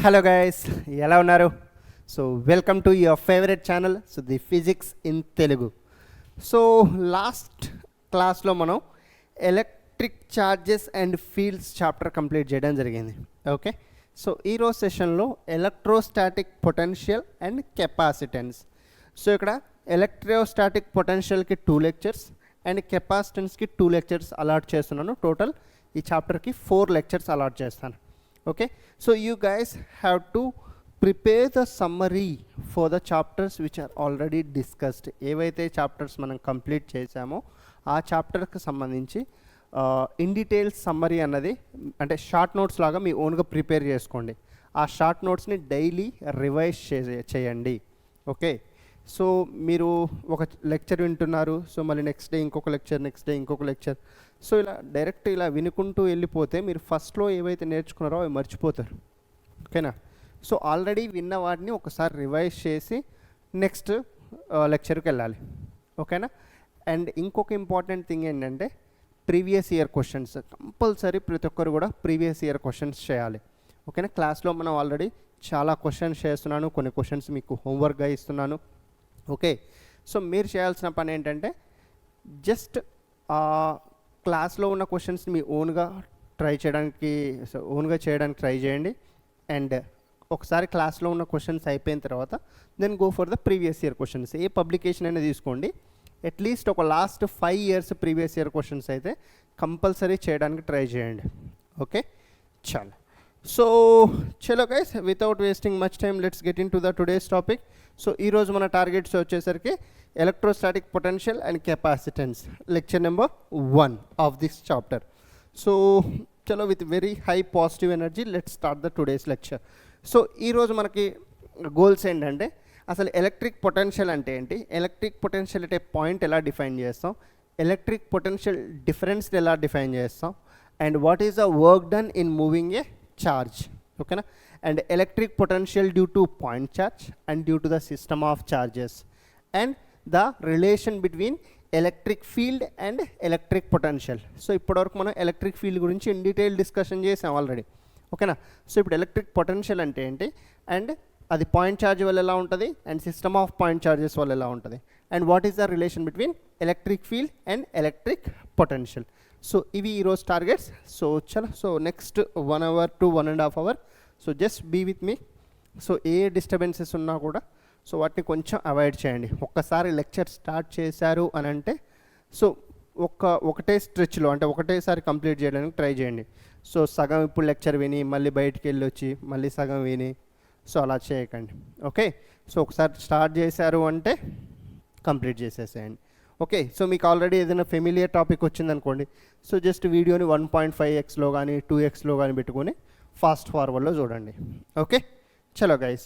Hello guys, ఎలా ఉన్నారు? So welcome to your favourite channel, so the physics in Telugu. So last క్లాస్లో మనం electric charges and fields chapter complete చేయడం జరిగింది. Okay, so ఈరోజు సెషన్లో electrostatic potential and capacitance. So ఇక్కడ ఎలక్ట్రోస్టాటిక్ పొటెన్షియల్కి 2 లెక్చర్స్ అండ్ కెపాసిటెన్స్కి 2 లెక్చర్స్ అలాట్ చేస్తున్నాను. టోటల్ ఈ చాప్టర్కి 4 లెక్చర్స్ అలాట్ చేస్తాను. Okay, so you guys have to prepare the summary for the chapters which are already discussed. ఏవైతే చాప్టర్స్ మనం కంప్లీట్ చేసామో ఆ చాప్టర్కి సంబంధించి ఇన్ డీటెయిల్స్ సమ్మరీ అన్నది అంటే షార్ట్ నోట్స్ లాగా మీ ఓన్గా ప్రిపేర్ చేసుకోండి. ఆ షార్ట్ నోట్స్ని డైలీ రివైజ్ చేయండి. ఓకే, సో మీరు ఒక లెక్చర్ వింటున్నారు, సో మళ్ళీ నెక్స్ట్ డే ఇంకొక లెక్చర్, నెక్స్ట్ డే ఇంకొక లెక్చర్. సో ఇలా డైరెక్ట్ ఇలా వినుకుంటూ వెళ్ళిపోతే మీరు ఫస్ట్లో ఏవైతే నేర్చుకున్నారో అవి మర్చిపోతారు. ఓకేనా? సో ఆల్రెడీ విన్న వాటిని ఒకసారి రివైజ్ చేసి నెక్స్ట్ లెక్చర్కి వెళ్ళాలి. ఓకేనా? అండ్ ఇంకొక ఇంపార్టెంట్ థింగ్ ఏంటంటే ప్రీవియస్ ఇయర్ క్వశ్చన్స్ కంపల్సరీ ప్రతి ఒక్కరు కూడా ప్రీవియస్ ఇయర్ క్వశ్చన్స్ చేయాలి. ఓకేనా? క్లాస్లో మనం ఆల్రెడీ చాలా క్వశ్చన్స్ చేస్తున్నాను, కొన్ని క్వశ్చన్స్ మీకు హోంవర్క్గా ఇస్తున్నాను. ఓకే, సో మీరు చేయాల్సిన పని ఏంటంటే జస్ట్ క్లాస్లో ఉన్న క్వశ్చన్స్ని మీ ఓన్గా చేయడానికి ట్రై చేయండి. అండ్ ఒకసారి క్లాస్లో ఉన్న క్వశ్చన్స్ అయిపోయిన తర్వాత then go for the previous year questions. ఏ పబ్లికేషన్ అయినా తీసుకోండి, అట్లీస్ట్ ఒక last 5 years previous year questions అయితే కంపల్సరీ చేయడానికి ట్రై చేయండి. ఓకే, చాలా. సో చలో guys, without wasting much time let's get into the today's topic. So ఈరోజు మన టార్గెట్స్ వచ్చేసరికి electrostatic potential and capacitance, lecture number 1 of this chapter. So చలో, with very high positive energy let's start the today's lecture. So ఈరోజు మనకి goals ఏంటంటే అసలు electric potential అంటే ఏంటి, ఎలక్ట్రిక్ పొటెన్షియల్ అంటే పాయింట్ ఎలా డిఫైన్ చేస్తాం, ఎలక్ట్రిక్ పొటెన్షియల్ డిఫరెన్స్ ఎలా డిఫైన్ చేస్తాం, and what is the work done in moving a charge. ఓకేనా? And electric potential due to point charge and due to the system of charges, and the relation between electric field and electric potential. So ఇప్పటివరకు మనం electric field గురించి in detail discussion చేసాం already. ఓకేనా? So ఇప్పుడు electric potential అంటే ఏంటి, and అది point charge వల్ల ఎలా ఉంటుంది, and system of point charges వల్ల ఎలా ఉంటుంది, and what is the relation between electric field and electric potential. So ఇవి ఈరోజు టార్గెట్స్. సో చలో, so next 1 hour to 1.5 hours, so just be with me. So ఏ డిస్టర్బెన్సెస్ ఉన్నా కూడా so వాటిని కొంచెం అవాయిడ్ చేయండి. ఒక్కసారి లెక్చర్ స్టార్ట్ చేశారు అని అంటే సో ఒకటే స్ట్రెచ్లో అంటే ఒకటేసారి కంప్లీట్ చేయడానికి ట్రై చేయండి. సో సగం ఇప్పుడు లెక్చర్ విని మళ్ళీ బయటికి వెళ్ళి వచ్చి మళ్ళీ సగం విని సో అలా చేయకండి. ఓకే, సో ఒకసారి స్టార్ట్ చేశారు అంటే కంప్లీట్ చేసేసేయండి. ఓకే, సో మీకు ఆల్రెడీ ఏదైనా ఫెమిలియర్ టాపిక్ వచ్చిందనుకోండి, సో జస్ట్ వీడియోని 1.5x కానీ 2x కానీ పెట్టుకొని ఫాస్ట్ ఫార్వర్డ్లో చూడండి. ఓకే, చలో గైస్,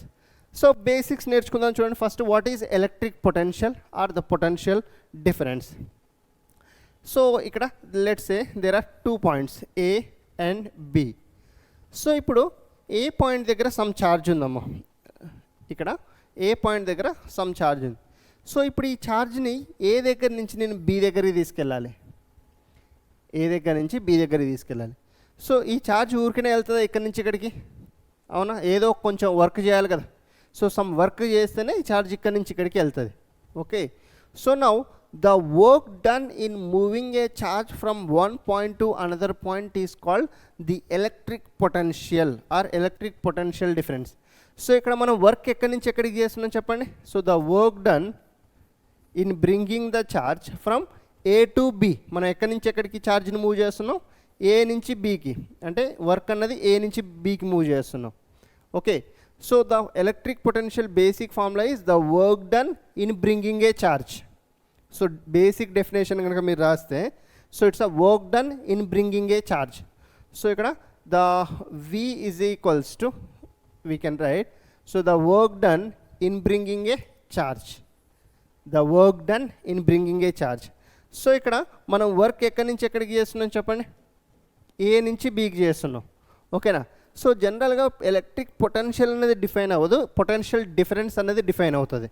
సో బేసిక్స్ నేర్చుకుందాం. చూడండి, first what is electric potential or the potential difference. So ఇక్కడ let's say there are 2 points A and B. So ఇప్పుడు ఏ పాయింట్ దగ్గర సమ్ ఛార్జ్ ఉందమ్మా, ఇక్కడ ఏ పాయింట్ దగ్గర సమ్ ఛార్జ్ ఉంది. సో ఇప్పుడు ఈ ఛార్జ్ని ఏ దగ్గర నుంచి నేను బి దగ్గరికి తీసుకెళ్ళాలి, ఏ దగ్గర నుంచి బి దగ్గరికి తీసుకెళ్ళాలి. సో ఈ ఛార్జ్ ఊరికనే వెళ్తుందా ఇక్కడి నుంచి ఇక్కడికి? అవునా, ఏదో కొంచెం వర్క్ చేయాలి కదా. సో సమ్ వర్క్ చేస్తేనే ఈ ఛార్జ్ ఇక్కడి నుంచి ఇక్కడికి వెళ్తుంది. Okay, so now the work done in moving A charge from one point to another point is called the electric potential are electric potential difference. So ఇక్కడ మనం వర్క్ ఎక్కడి నుంచి ఎక్కడికి చేస్తున్నాం చెప్పండి. So the work done in bringing the charge from A to B, మనం ఎక్కడి నుంచి ఎక్కడికి ఛార్జ్ని మూవ్ చేస్తున్నాం, ఏ నుంచి బీకి, అంటే వర్క్ అన్నది ఏ నుంచి బీకి మూవ్ చేస్తున్నాం. Okay, so the electric potential basic formula is the work done in bringing a charge. So basic definition కనుక మీరు రాస్తే so it's a work done in bringing a charge. So ఇక్కడ the V is equals to we can write, so the work done in bringing a charge, the work done in bringing a charge. So ఇక్కడ మనం work ఎక్కడి నుంచి ఎక్కడికి చేస్తున్నాం చెప్పండి, ఏ నుంచి బీకి చేస్తున్నాం. ఓకేనా? సో జనరల్గా ఎలక్ట్రిక్ పొటెన్షియల్ అనేది డిఫైన్ అవ్వదు, పొటెన్షియల్ డిఫరెన్స్ అనేది డిఫైన్ అవుతుంది.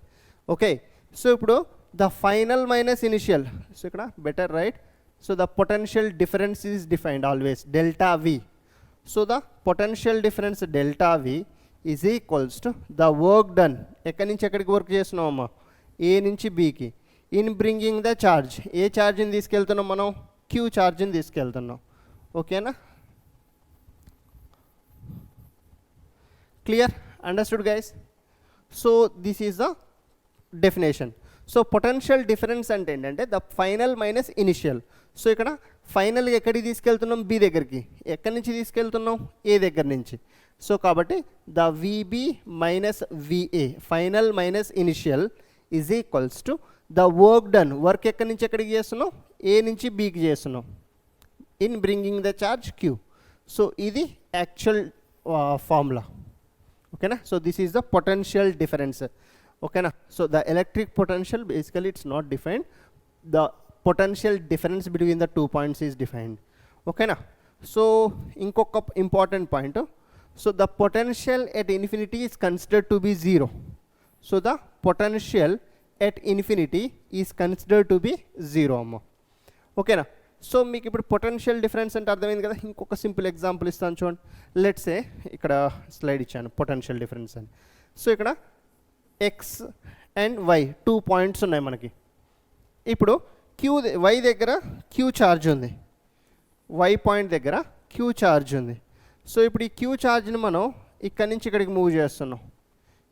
ఓకే, సో ఇప్పుడు the final minus initial, so ఇక్కడ better right, so the potential difference is defined always delta V. So the potential difference delta V is equals to the work done, ఎక్కడి నుంచి ఎక్కడికి work చేస్తున్నామమ్మా, A నుంచి బీకి, in bringing the charge, A ఛార్జ్ని తీసుకెళ్తున్నాం మనం, క్యూ ఛార్జ్ని తీసుకెళ్తున్నాం. ఓకేనా, clear, understood guys. So this is the definition. So potential difference అంటే ఏంటంటే the final minus initial. So ఇక్కడ ఫైనల్ ఎక్కడికి తీసుకెళ్తున్నాం, బి దగ్గరికి, ఎక్కడి నుంచి తీసుకెళ్తున్నాం, ఏ దగ్గర నుంచి. సో కాబట్టి the V B minus V A, final minus initial, is equals to the work done, work ఎక్కడి నుంచి ఎక్కడికి చేస్తున్నాం, ఏ నుంచి బీకి చేస్తున్నాం, in bringing the charge Q. So ఇది యాక్చువల్ ఫార్ములా. ఓకేనా, so this is the potential difference. ఓకేనా, so the electric potential basically it's not defined, the potential difference between the 2 points is defined. ఓకేనా, so ఇంకొక important point, so the potential at infinity is considered to be 0. So the potential at infinity is considered to be 0 అమ్మ. ఓకేనా, so మీకు ఇప్పుడు potential difference అంటే అర్థమైంది కదా. ఇంకొక సింపుల్ ఎగ్జాంపుల్ ఇస్తాను చూడండి. లెట్స్ ఏ ఇక్కడ స్లైడ్ ఇచ్చాను పొటెన్షియల్ డిఫరెన్స్ అని. సో ఇక్కడ ఎక్స్ అండ్ వై 2 points ఉన్నాయి మనకి. ఇప్పుడు వై దగ్గర క్యూ ఛార్జ్ ఉంది, వై పాయింట్ దగ్గర క్యూ ఛార్జ్ ఉంది. సో ఇప్పుడు ఈ క్యూ ఛార్జ్ని మనం ఇక్కడి నుంచి ఇక్కడికి మూవ్ చేస్తున్నాం,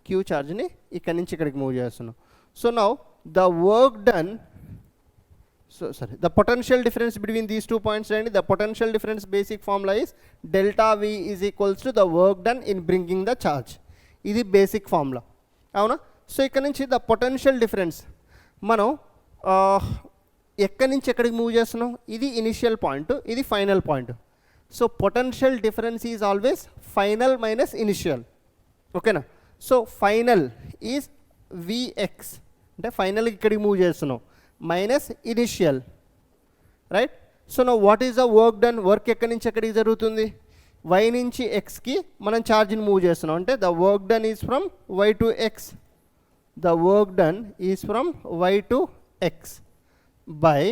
క్యూ ఛార్జ్ని ఇక్కడి నుంచి ఇక్కడికి మూవ్ చేస్తున్నాం. So now the work done, the potential difference between these 2 points, and the potential difference basic formula is delta V is equals to the work done in bringing the charge. ఇది basic formula, అవునా. So ఇక్కడ నుంచి the potential difference మనం ఎక్కడి నుంచి ఎక్కడికి move చేస్తున్నాం, ఇది ఇనిషియల్ పాయింట్, ఇది final point. So potential difference is always final minus initial. ఓకేనా, సో ఫైనల్ ఈజ్ విఎక్స్, అంటే ఫైనల్ ఇక్కడికి మూవ్ చేస్తున్నాం, minus initial, right. So know what is the work done, work ఎక్కడి నుంచి ఎక్కడికి జరుగుతుంది, వై నుంచి ఎక్స్కి మనం ఛార్జ్ని మూవ్ చేస్తున్నాం, అంటే the work done is from Y to X, the work done is from Y to X by,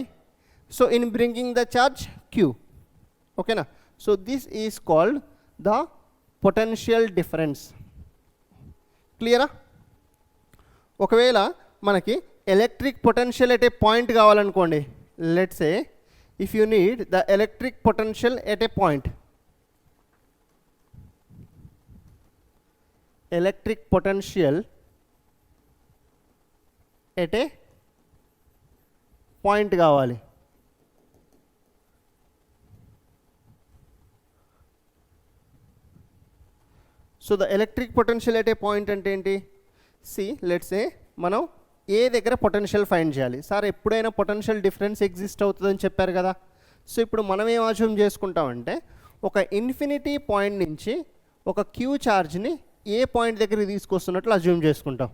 so in bringing the charge Q. ఓకేనా, so this is called the potential difference. క్లియరా. ఒకవేళ మనకి electric potential at A point కావాలనుకోండి, let's say if you need the electric potential at A point, electric potential at A point కావాలి. So the electric potential at A point అంటే ఏంటి, see let's say మనం ఏ దగ్గర potential find చేయాలి. Sir ఎప్పుడైనా potential difference exist అవుతుందని చెప్పారు కదా. సో ఇప్పుడు మనం ఏం అజ్యూమ్ చేసుకుంటామంటే ఒక ఇన్ఫినిటీ పాయింట్ నుంచి ఒక క్యూ ఛార్జ్ని ఏ పాయింట్ దగ్గరికి తీసుకొస్తున్నట్లు అజ్యూమ్ చేసుకుంటాం.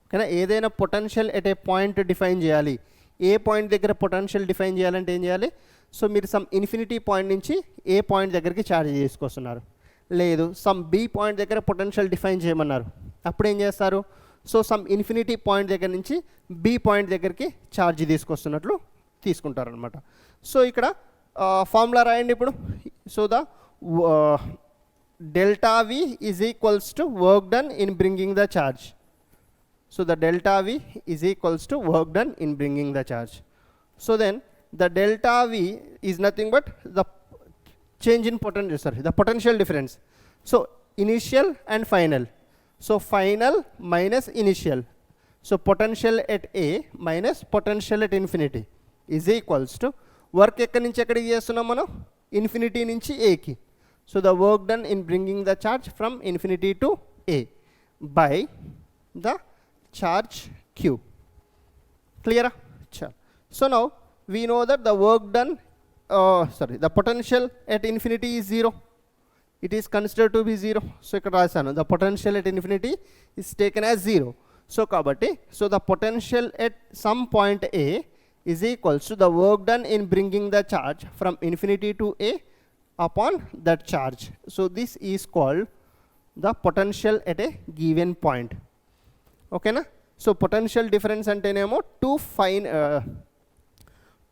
ఓకేనా, ఏదైనా potential at A point define చేయాలి, ఏ పాయింట్ దగ్గర పొటెన్షియల్ డిఫైన్ చేయాలంటే ఏం చేయాలి. సో మీరు సమ్ ఇన్ఫినిటీ పాయింట్ నుంచి ఏ పాయింట్ దగ్గరికి ఛార్జ్ తీసుకొస్తున్నారు, లేదు సమ్ బి పాయింట్ దగ్గర పొటెన్షియల్ డిఫైన్ చేయమన్నారు, అప్పుడు ఏం చేస్తారు. సో సమ్ ఇన్ఫినిటీ పాయింట్ దగ్గర నుంచి బి పాయింట్ దగ్గరికి ఛార్జ్ తీసుకొస్తున్నట్లు తీసుకుంటారనమాట. సో ఇక్కడ ఫార్ములా రాయండి ఇప్పుడు. So the delta V is equals to work done in bringing the charge. So the delta V is equals to work done in bringing the charge. So then the delta V is nothing but the change in the potential difference. So initial and final. So final minus initial. So potential at A minus potential at infinity is equals to work ekkadi nunchi ekkadiki chestunnam manam infinity nunchi A ki. So the work done in bringing the charge from infinity to A by the charge Q. Clear? So now we know that the work done the potential at infinity is 0. It is considered to be 0. So ikkada rasanu the potential at infinity is taken as 0. So kabatti, so the potential at some point A is equals to the work done in bringing the charge from infinity to A upon that charge. So this is called the potential at a given point. Okay na? So potential difference antenemo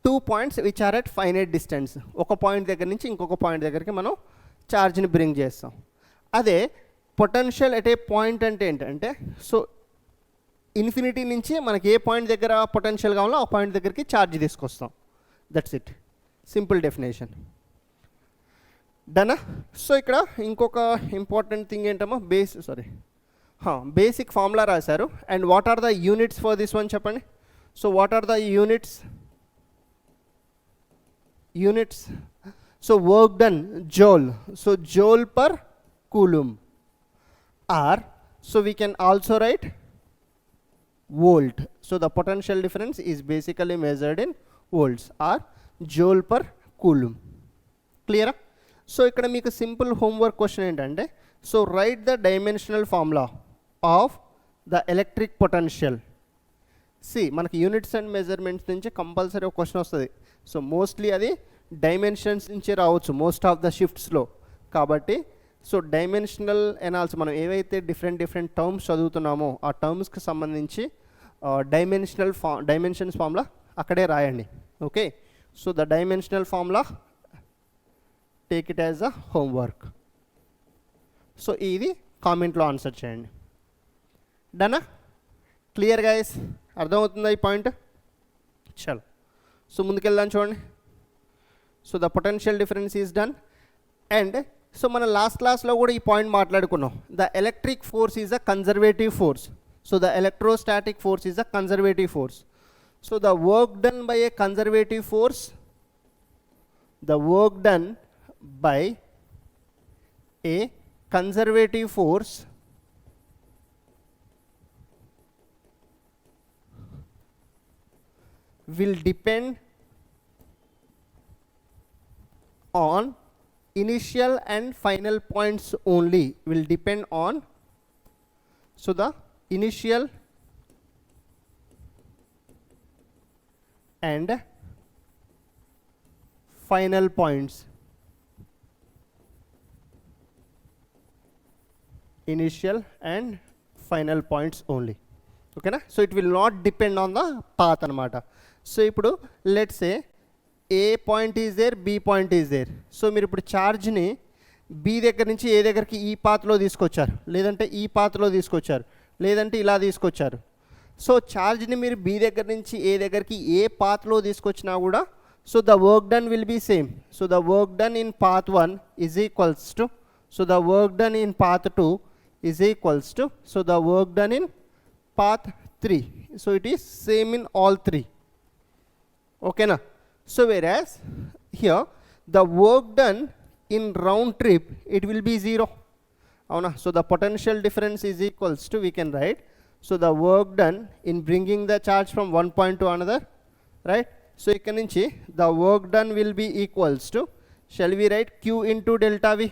two points which are at finite distance. ఒక point దగ్గర నుంచి ఇంకొక point దగ్గరికి మనం ఛార్జ్ని bring చేస్తాం. అదే potential at A point అంటే ఏంటంటే, సో ఇన్ఫినిటీ నుంచి మనకి ఏ పాయింట్ దగ్గర పొటెన్షియల్ కావాలో ఆ పాయింట్ దగ్గరికి ఛార్జ్ తీసుకొస్తాం. That's it, simple definition. డనా? సో ఇక్కడ ఇంకొక ఇంపార్టెంట్ థింగ్ ఏంటమ్మా, బేసిక్ ఫార్ములా రాశారు. And what are the units for this one చెప్పండి. So what are the units? So work done joule, so joule per coulomb, or so we can also write volt. So the potential difference is basically measured in volts or joule per coulomb. Clear? So ఇక్కడ మీకు simple homework question ఏంటంటే, so right the dimensional formula of the electric potential. మనకి units and measurements నుంచి compulsory ఒక question వస్తుంది. So mostly అది dimensions నుంచి రావచ్చు మోస్ట్ ఆఫ్ ద షిఫ్ట్స్లో. కాబట్టి సో డైమెన్షనల్ ఎనాలిసిస్ మనం ఏవైతే డిఫరెంట్ టర్మ్స్ చదువుతున్నామో ఆ టర్మ్స్కి సంబంధించి డైమెన్షన్స్ ఫార్ములా అక్కడే రాయండి. Okay, so the dimensional formula take it as a homework. So ఇది కామెంట్లో ఆన్సర్ చేయండి. డనా? Clear guys? అర్థమవుతుందా ఈ పాయింట్? చలో, సో ముందుకెళ్దాం చూడండి. So the potential difference is done. And so మన లాస్ట్ క్లాస్లో కూడా ఈ పాయింట్ మాట్లాడుకున్నాం. The electric force is a conservative force. So the electrostatic force is a conservative force. So the work done by a conservative force, the work done by a conservative force will depend on initial and final points only. Will depend on, so the initial and final points. Initial and final points only. Okay na? So it will not depend on the path anamata. So ఇప్పుడు let's say A point is there, B point is there. So మీరు ఇప్పుడు ఛార్జ్ని B దగ్గర నుంచి ఏ దగ్గరికి ఈ పాత్లో తీసుకొచ్చారు, లేదంటే ఈ పాత్లో తీసుకొచ్చారు, లేదంటే ఇలా తీసుకొచ్చారు. సో ఛార్జ్ని మీరు బి దగ్గర నుంచి ఏ దగ్గరికి ఏ పాత్లో తీసుకొచ్చినా కూడా so the work done will be same. So the work done in path 1 is equals to, so the work done in path 2 is equals to, so the work done in path 3. So it is same in all 3. Okay na? So whereas here the work done in round trip it will be 0. Avuna? So the potential difference is equals to, we can write, so the work done in bringing the charge from one point to another, right? So ikkada nunchi the work done will be equals to, shall we write Q into delta V?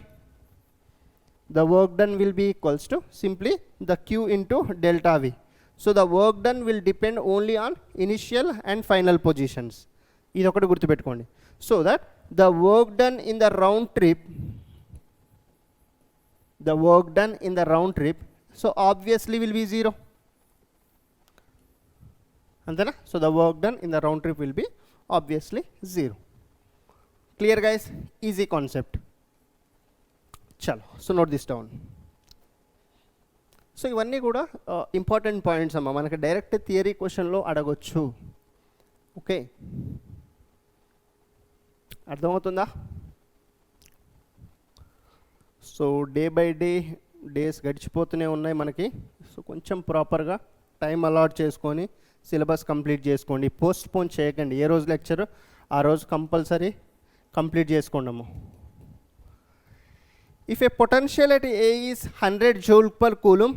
The work done will be equals to simply the Q into delta V. So the work done will depend only on initial and final positions. ఇది ఒకటి గుర్తుపెట్టుకోండి. So that the work done in the round trip, so obviously will be 0. అంతేనా? So the work done in the round trip will be obviously 0. Clear guys? Easy concept. Chalo, so note this down. So ఇవన్నీ కూడా important points అమ్మ, మనకి direct theory క్వశ్చన్లో అడగొచ్చు. Okay, అర్థమవుతుందా? So day by day days గడిచిపోతూనే ఉన్నాయి మనకి. సో కొంచెం ప్రాపర్గా టైం అలాట్ చేసుకొని సిలబస్ కంప్లీట్ చేసుకోండి. పోస్ట్ పోన్ చేయకండి. ఏ రోజు లెక్చర్ ఆ రోజు కంపల్సరీ కంప్లీట్ చేసుకోండము. If a potential at A is 100 joule per coulomb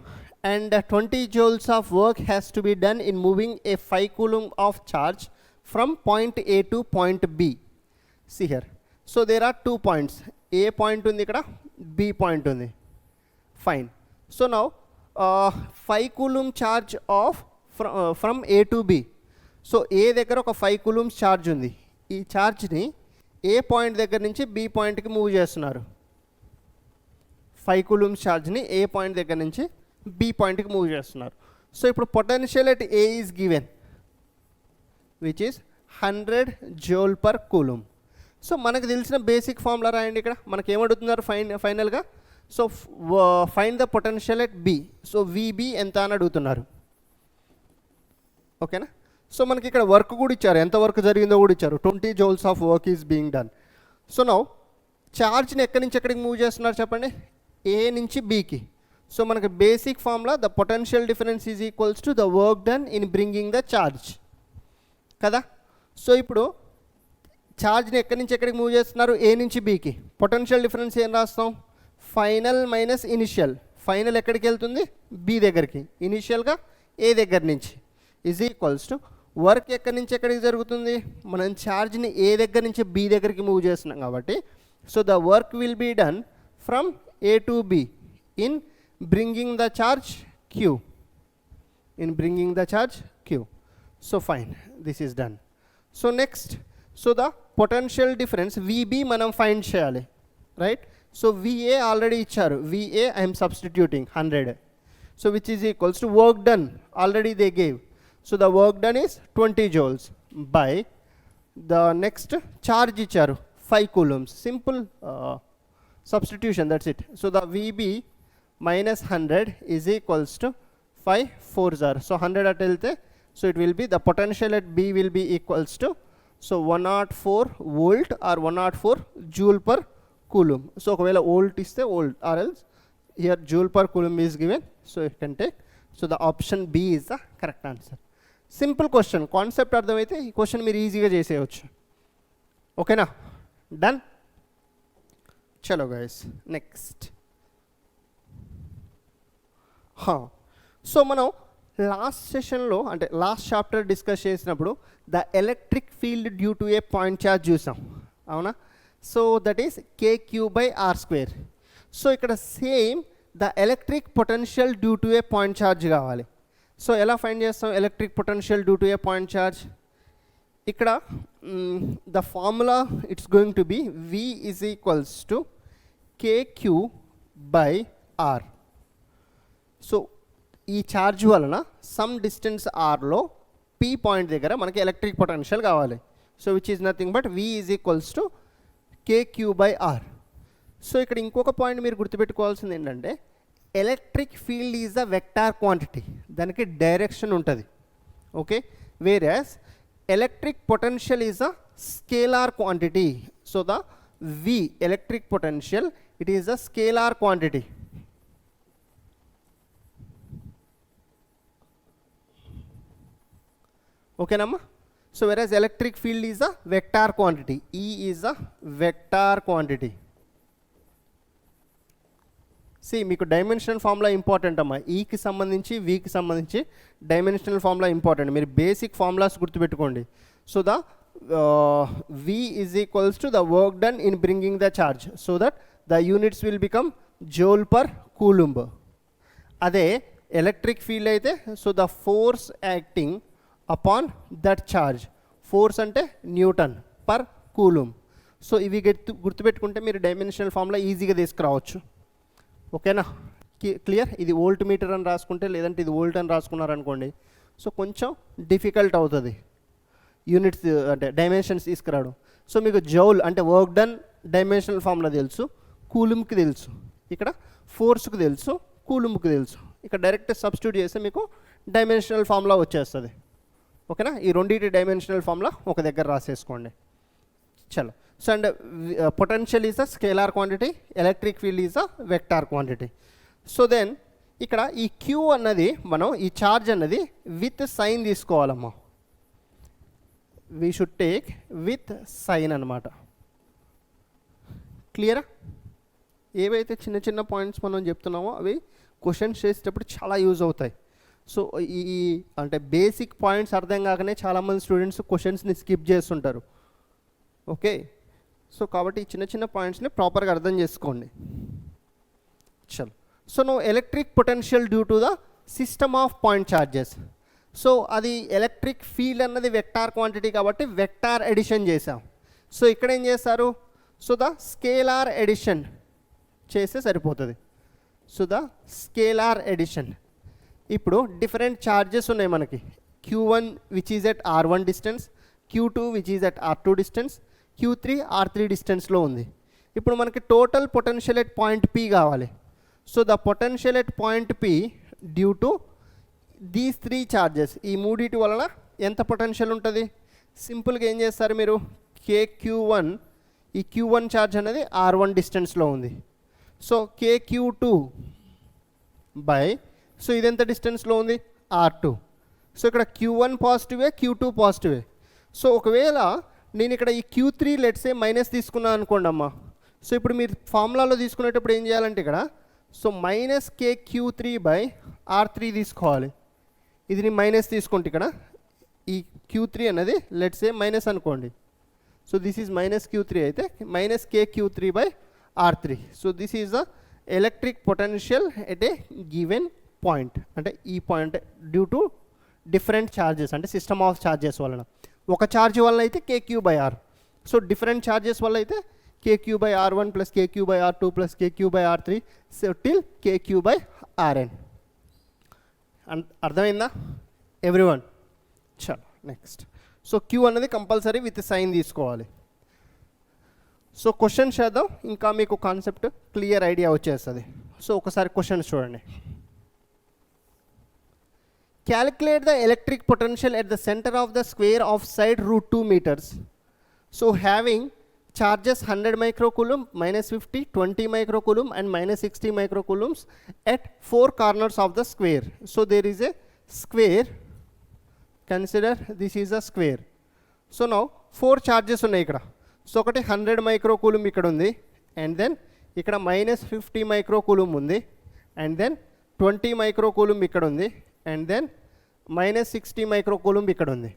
and 20 joules of work has to be done in moving a 5 coulomb of charge from point A to point B. See here. So there are 2 points. A point undi ikkada, B point undi. Fine. So now 5 coulomb charge of from A to B. So A దగ్గర ఒక 5 coulombs charge ఉంది. ఈ chargeని A point దగ్గర నుంచి B పాయింట్కి move చేస్తున్నారు. 5 coulombs ఛార్జ్ని ఏ point దగ్గర నుంచి బి పాయింట్కి మూవ్ చేస్తున్నారు. సో ఇప్పుడు potential at A is given which is 100 joule per coulomb. So మనకు తెలిసిన బేసిక్ ఫార్ములా రాయండి. ఇక్కడ మనకి ఏమడుగుతున్నారు ఫైనల్గా? So find the potential at B. So V B ఎంత అని అడుగుతున్నారు. ఓకేనా. సో మనకి ఇక్కడ వర్క్ కూడా ఇచ్చారు, ఎంత వర్క్ జరిగిందో కూడా ఇచ్చారు. 20 joules of work is being done. So now ఛార్జ్ని ఎక్కడి నుంచి ఎక్కడికి మూవ్ చేస్తున్నారు చెప్పండి, ఏ నుంచి బీకి. సో మనకి basic formula the potential difference is equals to the work done in bringing the charge కదా. సో ఇప్పుడు ఛార్జ్ని ఎక్కడి నుంచి ఎక్కడికి మూవ్ చేస్తున్నారు, ఏ నుంచి బీకి. పొటెన్షియల్ డిఫరెన్స్ ఏం రాస్తాం, ఫైనల్ మైనస్ ఇనిషియల్. ఫైనల్ ఎక్కడికి వెళ్తుంది, బి దగ్గరికి, ఇనిషియల్గా ఏ దగ్గర నుంచి, ఈజ్ ఈక్వల్స్ టు వర్క్ ఎక్కడి నుంచి ఎక్కడికి జరుగుతుంది, మనం ఛార్జ్ని ఏ దగ్గర నుంచి బి దగ్గరికి మూవ్ చేస్తున్నాం కాబట్టి so the work will be done from A to B in bringing the charge Q, in bringing the charge Q. So fine, this is done. So next, so the potential difference V B మనం find చేయాలి, right. So V A already ఇచ్చారు, V A I'm substituting 100. So which is equals to work done already they gave. So the work done is 20 joules by the next charge icharu 5 coulombs. Simple substitution, that's it. So the VB minus 100 is equals to 5 4s are. So 100 at elte, so it will be the potential at B will be equals to so 104 volt or 104 joule per coulomb. So okavela volt iste volt or else here joule per coulomb is given, so you can take. So the option B is the correct answer. Simple question, concept అర్థమైతే ఈ question మీరు ఈజీగా చేసేయచ్చు. ఓకేనా, done. చలో guys, next. So మనం last సెషన్లో అంటే లాస్ట్ చాప్టర్ డిస్కస్ చేసినప్పుడు the electric field due to a point charge చూసాం, అవునా. So that is KQ/R². So ఇక్కడ same the electric potential due to a point charge కావాలి. సో ఎలా ఫైండ్ చేస్తాం electric potential due to a point charge. ఇక్కడ the formula it's going to be V is equals to KQ/R. So ఈ charge వలన some distance ఆర్లో P point దగ్గర మనకి electric potential కావాలి. So which is nothing but V is equals to KQ/R. So ఇక్కడ ఇంకొక పాయింట్ మీరు గుర్తుపెట్టుకోవాల్సింది ఏంటంటే electric field is a vector quantity, దానికి డైరెక్షన్ ఉంటుంది. Okay, whereas electric potential is a scalar quantity. So the V electric potential it is a scalar quantity. ఓకేనమ్మా. So whereas electric field is a vector quantity, E is a vector quantity. మీకు dimensional formula important అమ్మా, ఈకి సంబంధించి వీకి సంబంధించి dimensional formula important. మీరు basic formulas గుర్తుపెట్టుకోండి. So the V is equals to the work done in bringing the charge, so that the units will become joule per coulomb. అదే electric field అయితే so the force acting upon that charge, force అంటే newton per coulomb. So ఇవి గుర్తుపెట్టుకుంటే మీరు dimensional formula ఈజీగా తీసుకురావచ్చు. ఓకేనా, clear. ఇది వోల్ట్ మీటర్ అని రాసుకుంటే లేదంటే ఇది వోల్ట్ అని రాసుకున్నారనుకోండి సో కొంచెం డిఫికల్ట్ అవుతుంది యూనిట్స్ అంటే డైమెన్షన్స్ తీసుకురావడం. సో మీకు జౌల్ అంటే వర్క్ డన్ డైమెన్షనల్ ఫార్ములా తెలుసు, కూలుంబ్కి తెలుసు, ఇక్కడ ఫోర్స్కి తెలుసు, కూలుంబ్కి తెలుసు. ఇక్కడ డైరెక్ట్ సబ్స్టిట్యూట్ చేస్తే మీకు డైమెన్షనల్ ఫార్ములా వచ్చేస్తుంది. ఓకేనా, ఈ రెండింటి డైమెన్షనల్ ఫార్ములా ఒక దగ్గర రాసేసుకోండి. చలో. So and potential is a scalar quantity, electric field is a vector quantity. So then ఇక్కడ ఈ క్యూ అన్నది మనం ఈ ఛార్జ్ అన్నది విత్ సైన్ తీసుకోవాలమ్మా. We should take with sign అనమాట. క్లియరా? ఏవైతే చిన్న చిన్న పాయింట్స్ మనం చెప్తున్నామో అవి క్వశ్చన్స్ చేసేటప్పుడు చాలా యూజ్ అవుతాయి. సో ఈ అంటే బేసిక్ పాయింట్స్ అర్థం కాకనే చాలామంది స్టూడెంట్స్ క్వశ్చన్స్ని స్కిప్ చేస్తుంటారు. ఓకే, సో కాబట్టి ఈ చిన్న చిన్న పాయింట్స్ని ప్రాపర్గా అర్థం చేసుకోండి. చలో. సో నువ్వు electric potential due to the system of point charges. So అది ఎలక్ట్రిక్ ఫీల్డ్ అన్నది వెక్టార్ క్వాంటిటీ కాబట్టి వెక్టార్ ఎడిషన్ చేసాం. సో ఇక్కడ ఏం చేస్తారు, సో ద స్కేలార్ ఎడిషన్ చేస్తే సరిపోతుంది. So the scalar addition. ఇప్పుడు డిఫరెంట్ ఛార్జెస్ ఉన్నాయి మనకి. Q1 which is at R1 distance, Q2 which is at R2 distance, Q3 R3 డిస్టెన్స్లో ఉంది. ఇప్పుడు మనకి total potential at point P కావాలి. So the potential at point P due to these 3 charges, ఈ మూడిటి వలన ఎంత పొటెన్షియల్ ఉంటుంది? సింపుల్గా ఏం చేస్తారు మీరు, KQ1, ఈ Q1 ఛార్జ్ అనేది R1 డిస్టెన్స్లో ఉంది. సో KQ2 బై, సో ఇది ఎంత డిస్టెన్స్లో ఉంది? R2. సో ఇక్కడ Q1 పాజిటివే, Q2 పాజిటివే. సో ఒకవేళ నేను ఇక్కడ ఈ Q3 లెట్సే మైనస్ తీసుకున్నాను అనుకోండి అమ్మా. సో ఇప్పుడు మీరు ఫార్ములాలో తీసుకునేటప్పుడు ఏం చేయాలంటే ఇక్కడ, so minus KQ3 by R3 తీసుకోవాలి. ఇది నేను మైనస్ తీసుకుంటే ఇక్కడ ఈ Q3 అనేది లెట్సే మైనస్ అనుకోండి. So this is minus Q3 అయితే minus KQ3 by R3. So this is the electric potential at a given point, అంటే ఈ point due to different charges, అంటే సిస్టమ్ ఆఫ్ ఛార్జెస్ వలన. ఒక ఛార్జ్ వల్ల అయితే KQ by R. So different charges వల్ల అయితే KQ by R1 plus KQ by R2 plus KQ by R3 so till KQ by Rn. అర్థమైందా everyone? చలో next. So Q అనేది కంపల్సరీ విత్ సైన్ తీసుకోవాలి. సో క్వశ్చన్ చేద్దాం, ఇంకా మీకు concept clear idea వచ్చేస్తుంది. సో ఒకసారి క్వశ్చన్స్ చూడండి. Calculate the electric potential at the centre of the square of side √2 meters. So having charges 100 microcoulomb, -50, 20 microcoulomb and -60 microcoulombs at 4 corners of the square. So there is a square. Consider this is a square. So now 4 charges ఉన్నాయి ఇక్కడ. So ఒకటి 100 microcoulomb ఇక్కడ ఉంది, and then ఇక్కడ -50 microcoulomb ఉంది, and then 20 microcoulomb ఇక్కడ ఉంది, and then -60 microcoulomb ఇక్కడ ఉంది.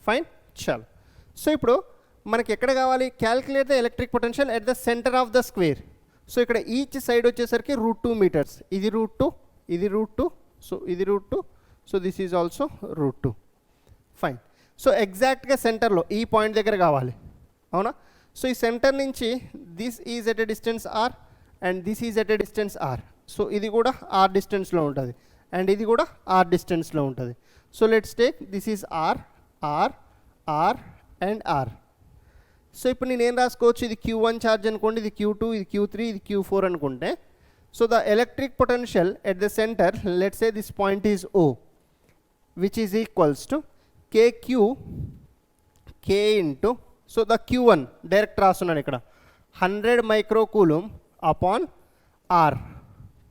ఫైన్, చాలు. సో ఇప్పుడు మనకి ఎక్కడ కావాలి? Calculate the electric potential at the centre of the square. So ఇక్కడ ఈచ్ సైడ్ వచ్చేసరికి √2 meters. ఇది √2, ఇది √2, సో ఇది √2, so this is also √2. Fine. So ఎగ్జాక్ట్గా సెంటర్లో ఈ పాయింట్ దగ్గర కావాలి, అవునా? సో ఈ సెంటర్ నుంచి this is at a distance R and this is at a distance R. So ఇది కూడా R డిస్టెన్స్లో ఉంటుంది, అండ్ ఇది కూడా R డిస్టెన్స్లో ఉంటుంది. So let's take this is R, R, R and R. So ఇప్పుడు నేను ఏం రాసుకోవచ్చు? ఇది Q1 ఛార్జ్ అనుకోండి, ఇది Q2, ఇది Q3, ఇది Q4 అనుకుంటే, so the electric potential at the centre, let's say this point is O, which is equals to KQ K into, so the Q1 direct రాస్తున్నాను ఇక్కడ, 100 microcoulomb అపాన్ R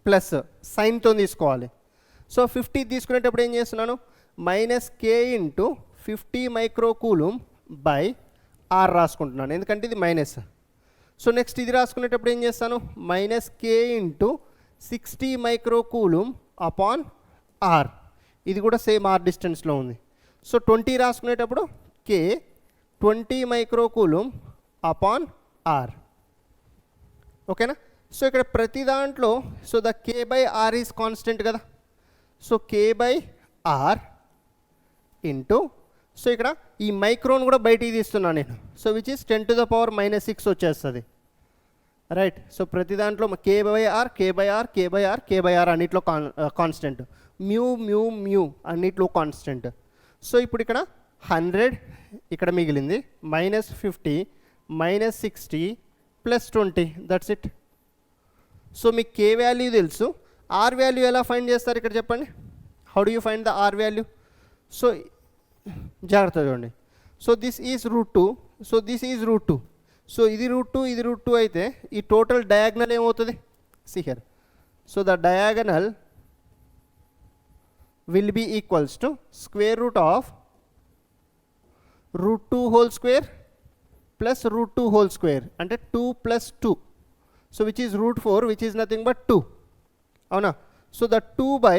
ప్లస్ సైన్తో తీసుకోవాలి. So 50 తీసుకునేటప్పుడు ఏం చేస్తున్నాను? -K into 50 microcoulomb by R రాసుకుంటున్నాను, ఎందుకంటే ఇది minus. So next ఇది రాసుకునేటప్పుడు ఏం చేస్తాను? -K into 60 microcoulomb upon R. ఇది కూడా సేమ్ R డిస్టెన్స్లో ఉంది. సో 20 రాసుకునేటప్పుడు K 20 microcoulomb అపాన్ R. ఓకేనా? సో ఇక్కడ ప్రతి దాంట్లో so the K by R is constant కదా. So K by R into, so ఇక్కడ ఈ మైక్రోన్ కూడా బయటికి తీస్తున్నాను నేను, సో విచ్ ఈస్ 10⁻⁻6 వచ్చేస్తుంది, రైట్? సో ప్రతి దాంట్లో K by R, K by R, K by R, K by R అన్నిట్లో కాన్స్టెంట్, మ్యూ మ్యూ మ్యూ అన్నిట్లో కాన్స్టెంట్. సో ఇప్పుడు ఇక్కడ 100 ఇక్కడ మిగిలింది, -50, -60 ప్లస్ 20, దట్స్ ఇట్. సో మీకు K వాల్యూ తెలుసు, R వాల్యూ ఎలా ఫైండ్ చేస్తారు ఇక్కడ చెప్పండి? How do you find the R value? So జాగ్రత్త చూడండి. So this is √2, so this is √2. So ఇది √2, ఇది √2 అయితే ఈ టోటల్ డయాగ్నల్ ఏమవుతుంది? See here. So the diagonal will be equals to square root of √2 whole square plus √2 whole square, అంటే 2 plus 2, so which is √4, which is nothing but 2, అవునా? So the 2 by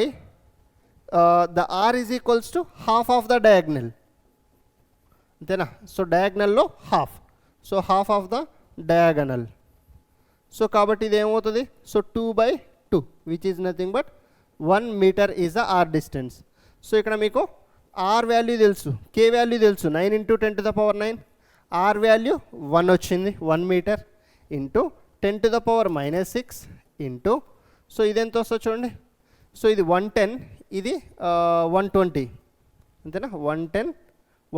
the R is equals to half of the diagonal, అంతేనా? So డయాగ్నల్లో half, so half of the diagonal. So కాబట్టి ఇది ఏమవుతుంది? So 2 by 2, which is nothing but 1 meter is the R distance. So ఇక్కడ మీకు R value తెలుసు, K value తెలుసు, 9 × 10⁻⁹. R value 1 వచ్చింది, 1 మీటర్ ఇంటూ 10⁻⁻6 ఇంటూ, సో ఇది ఎంత వస్తుంది చూడండి. సో ఇది 110, ఇది 120, అంతేనా? 110,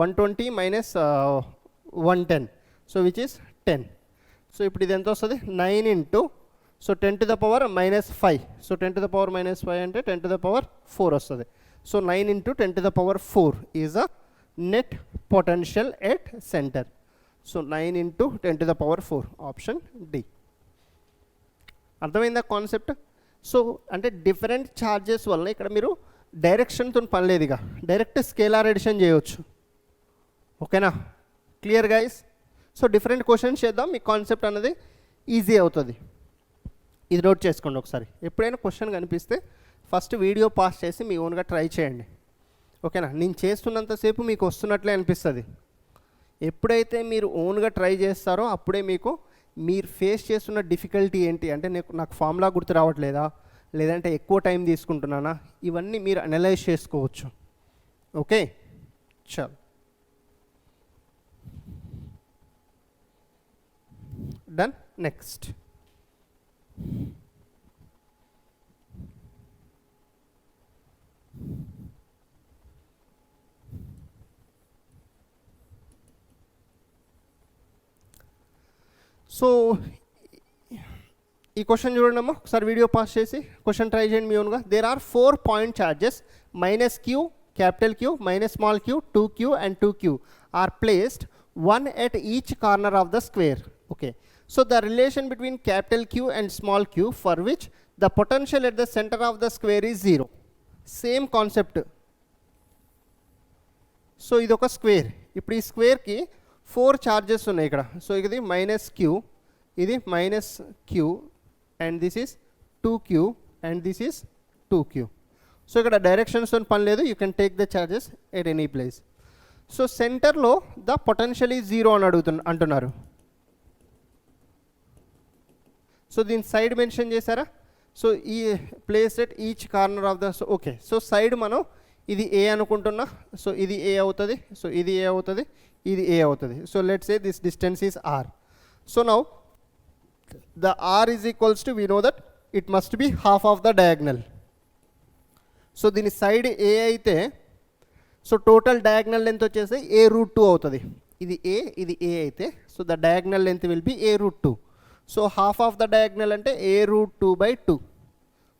120 minus 110, so which is 10. So ఇప్పుడు ఇది ఎంత వస్తుంది? 9 × so 10 to the power -5. So 10 to the power -5 అంటే 10 to the power 4 వస్తుంది. సో 9 into 10 to the power 4 is a net potential at centre. So 9 into 10 to the power 4 option D. అర్థమైందా concept? So అంటే different charges వల్ల ఇక్కడ మీరు డైరెక్షన్తో పని లేదుగా, డైరెక్ట్ స్కేలార్ ఎడిషన్ చేయవచ్చు. ఓకేనా? Clear guys? So different questions చేద్దాం, మీ కాన్సెప్ట్ అనేది ఈజీ అవుతుంది. ఇది నోట్ చేసుకోండి ఒకసారి. ఎప్పుడైనా క్వశ్చన్ కనిపిస్తే ఫస్ట్ వీడియో పాస్ చేసి మీ ఓన్గా ట్రై చేయండి. ఓకేనా? నేను చేస్తున్నంతసేపు మీకు వస్తున్నట్లే అనిపిస్తుంది. ఎప్పుడైతే మీరు ఓన్గా ట్రై చేస్తారో అప్పుడే మీకు మీరు ఫేస్ చేస్తున్న డిఫికల్టీ ఏంటి, అంటే నాకు ఫార్ములా గుర్తు రావట్లేదా, లేదంటే ఎక్కువ టైం తీసుకుంటున్నానా, ఇవన్నీ మీరు అనలైజ్ చేసుకోవచ్చు. ఓకే, చల్ డన్. నెక్స్ట్ సో ఈ క్వశ్చన్ చూడండి అమ్మా, ఒకసారి వీడియో పాస్ చేసి క్వశ్చన్ ట్రై చేయండి మీ ఓన్గా. There are 4 point charges -q, capital Q, -small q, 2q and 2q are placed one at each corner of the square. Okay, so the relation between capital Q and small q for which the potential at the center of the square is 0. Same concept. So ఇది ఒక square. ఇప్పుడు ఈ స్క్వేర్కి 4 charges ఉన్నాయి ఇక్కడ. So ఇది -q, ఇది -q and this is 2q and this is 2q. So ఇక్కడ డైరెక్షన్స్తో పని లేదు, you can take the charges at any place. So సెంటర్లో ద పొటెన్షియల్ ఈజ్ 0 అని అంటున్నారు. సో దీని సైడ్ మెన్షన్ చేశారా? సో ఈ place at each corner of the, so okay. So side మనం ఇది ఏ అనుకుంటున్నా, సో ఇది ఏ అవుతుంది, సో ఇది ఏ అవుతుంది, ఇది ఏ అవుతుంది. So let's say this distance is R. So now the r is equals to, we know that it must be half of the diagonal. So దీని సైడ్ ఏ అయితే so total diagonal length వచ్చేసి a√2 అవుతుంది. ఇది ఏ అయితే so the diagonal length will be a√2. So half of the diagonal అంటే a√2/2.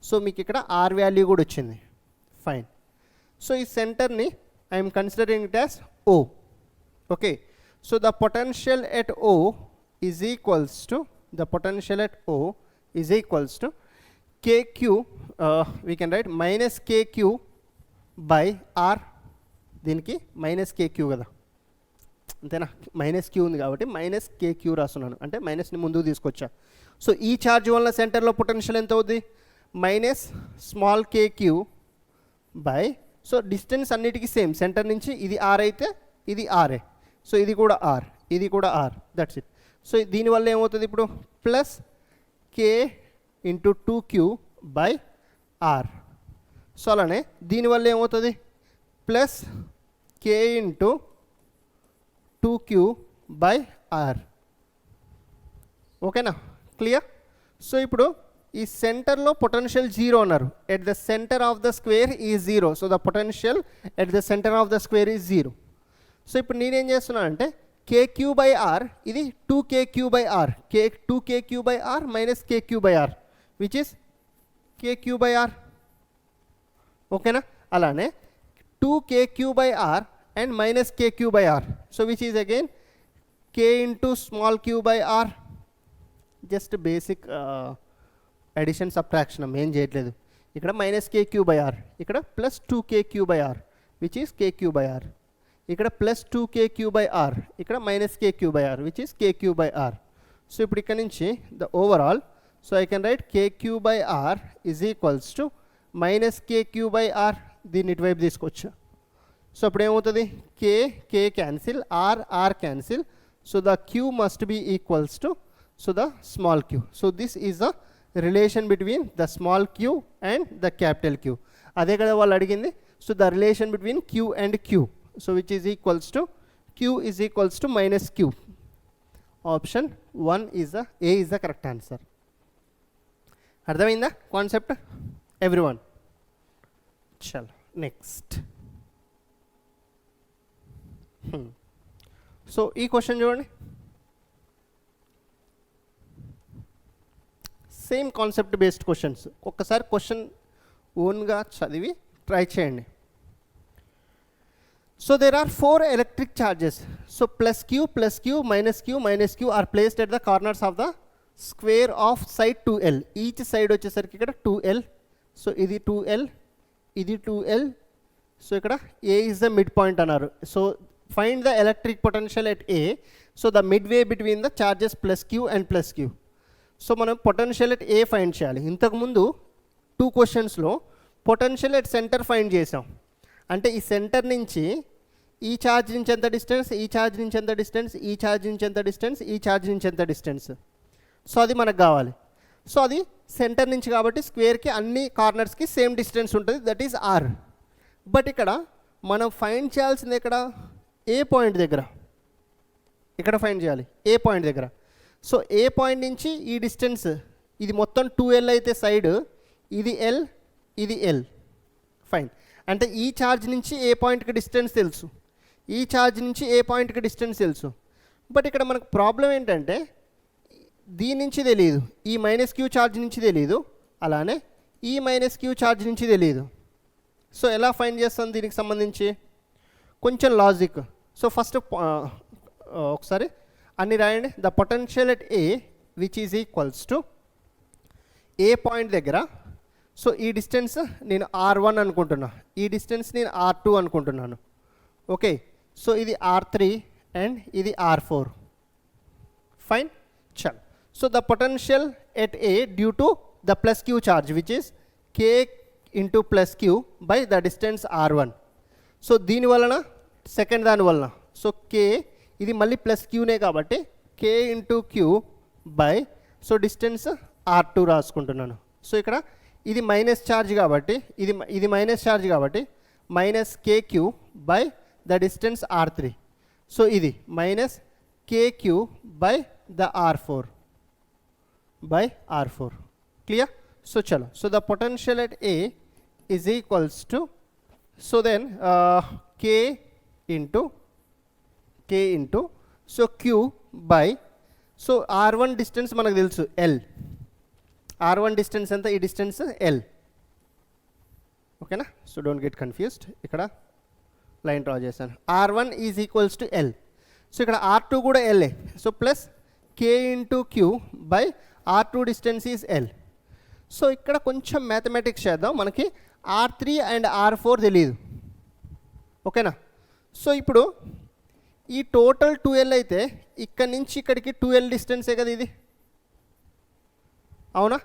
So మీకు ఇక్కడ r value కూడా వచ్చింది. ఫైన్. సో ఈ సెంటర్ని I'm considering it as O. Okay, so the potential at O is equals to, the potential at O is equals to kq, we can write -kq by r. దీనికి -kq కదా, అంతేనా? -q ఉంది కాబట్టి -kq రాస్తున్నాను, అంటే మైనస్ని ముందుకు తీసుకొచ్చా. So ఈ ఛార్జ్ వల్ల సెంటర్లో పొటెన్షియల్ ఎంత అవుద్ది? -small kq by, so distance అన్నిటికీ సేమ్, సెంటర్ నుంచి ఇది r అయితే ఇది r, సో ఇది కూడా r, ఇది కూడా r, దట్స్ ఇట్. సో దీనివల్ల ఏమవుతుంది ఇప్పుడు? Plus k into 2q by R. So అలానే దీనివల్ల ఏమవుతుంది? Plus k into 2q by R. ఓకేనా? క్లియర్? సో ఇప్పుడు ఈ సెంటర్లో పొటెన్షియల్ 0 అన్నారు. At the centre of the square is 0. So the potential at the centre of the square is 0. So ఇప్పుడు నేనేం చేస్తున్నానంటే kq by r, ఇది 2kq by r, 2kq by r minus kq by r, which is kq by r. ఓకేనా? అలానే 2kq by r and minus kq by r, so which is again k into small q by r. Just basic addition subtraction, ఏం చేయట్లేదు. ఇక్కడ -kq by r, ఇక్కడ plus 2kq by r, which is kq by r. ఇక్కడ plus 2kq by r, ఇక్కడ -kq by r, which is kq by r. So ఇప్పుడు ఇక్కడ నుంచి the overall, so I can write kq by r is equals to -kq by r. దీన్ని ఇటువైపు తీసుకొచ్చా. So అప్పుడు ఏమవుతుంది? k cancel, r cancel. So the q must be equals to, so the small q. So this is the relation between the small q and the capital q. అదే కదా వాళ్ళు అడిగింది. So the relation between q and q, so which is equals to, q is equals to -q. Option 1 is the A is the correct answer. అర్థమైందా concept everyone? చల్ next. So ఈ question చూడండి, same concept based questions. ఒక్కసారి question ఓన్గా చదివి try చేయండి. So there are 4 electric charges. So plus q, minus q are placed at the corners of the square of side 2l. Each side వచ్చేసరికి ఇక్కడ 2l. So ఇది 2l, ఇది 2l. So ఇక్కడ a is the midpoint అన్నారు. So find the electric potential at a. So the midway between the charges plus q and plus q. So మనం potential at A find చేయాలి. ఇంతకుముందు 2 క్వశ్చన్స్లో potential at centre find చేసాం. అంటే ఈ centre నుంచి ఈ charge నుంచి ఎంత డిస్టెన్స్, ఈ ఛార్జ్ నుంచి ఎంత డిస్టెన్స్, ఈ ఛార్జ్ నుంచి ఎంత డిస్టెన్స్, ఈ ఛార్జ్ నుంచి ఎంత డిస్టెన్స్. సో అది మనకు కావాలి. సో అది సెంటర్ నుంచి కాబట్టి స్క్వేర్కి అన్ని కార్నర్స్కి సేమ్ డిస్టెన్స్ ఉంటుంది, దట్ ఈజ్ ఆర్. బట్ ఇక్కడ మనం ఫైండ్ చేయాల్సింది ఇక్కడ ఏ పాయింట్ దగ్గర, ఇక్కడ ఫైండ్ చేయాలి ఏ పాయింట్ దగ్గర. సో ఏ పాయింట్ నుంచి ఈ డిస్టెన్స్ ఇది మొత్తం 2l అయితే సైడ్, ఇది l, ఇది l. ఫైన్. అంటే ఈ ఛార్జ్ నుంచి ఏ పాయింట్కి డిస్టెన్స్ తెలుసు, ఈ ఛార్జ్ నుంచి ఏ పాయింట్కి డిస్టెన్స్ తెలుసు. బట్ ఇక్కడ మనకు ప్రాబ్లం ఏంటంటే దీని నుంచి తెలియదు, ఈ మైనస్ క్యూ ఛార్జ్ నుంచి తెలియదు, అలానే ఈ మైనస్ క్యూ ఛార్జ్ నుంచి తెలియదు. సో ఎలా ఫైండ్ చేస్తాం దీనికి సంబంధించి కొంచెం లాజిక్. సో ఫస్ట్ ఒకసారి అన్ని రాయండి. The potential at a which is equals to a point దగ్గర. సో ఈ డిస్టెన్స్ నేను r1 అనుకుంటున్నా, ఈ డిస్టెన్స్ నేను r2 అనుకుంటున్నాను. ఓకే, సో ఇది r3 అండ్ ఇది r4. ఫైన్, చల్. So the potential at A due to the plus Q charge which is k into plus Q by the distance r1. So దీని వలన second దాని వలన so k ఇది మళ్ళీ plus క్యూనే కాబట్టి k into Q by so distance r2 రాసుకుంటున్నాను. So ఇక్కడ ఇది మైనస్ ఛార్జ్ కాబట్టి ఇది మైనస్ ఛార్జ్ కాబట్టి minus KQ by the distance r3. So ఇది minus KQ by the r4 by r4. Clear? So చలో. So the potential at A is equals to so then k into so Q by so r1 distance మనకు తెలుసు l. r1 distance ఎంత, ఈ distance l. ఓకేనా? So don't get confused. ఇక్కడ line draw చేశాను. r1 is equals to l. So ఇక్కడ r2 కూడా l. So plus k into Q by r2 distance is l. So ఇక్కడ కొంచెం మ్యాథమెటిక్స్ చేద్దాం. మనకి r3 అండ్ r4 తెలియదు. ఓకేనా? సో ఇప్పుడు ఈ టోటల్ 2l అయితే ఇక్కడ నుంచి ఇక్కడికి 2l డిస్టెన్సే కదా ఇది, అవునా?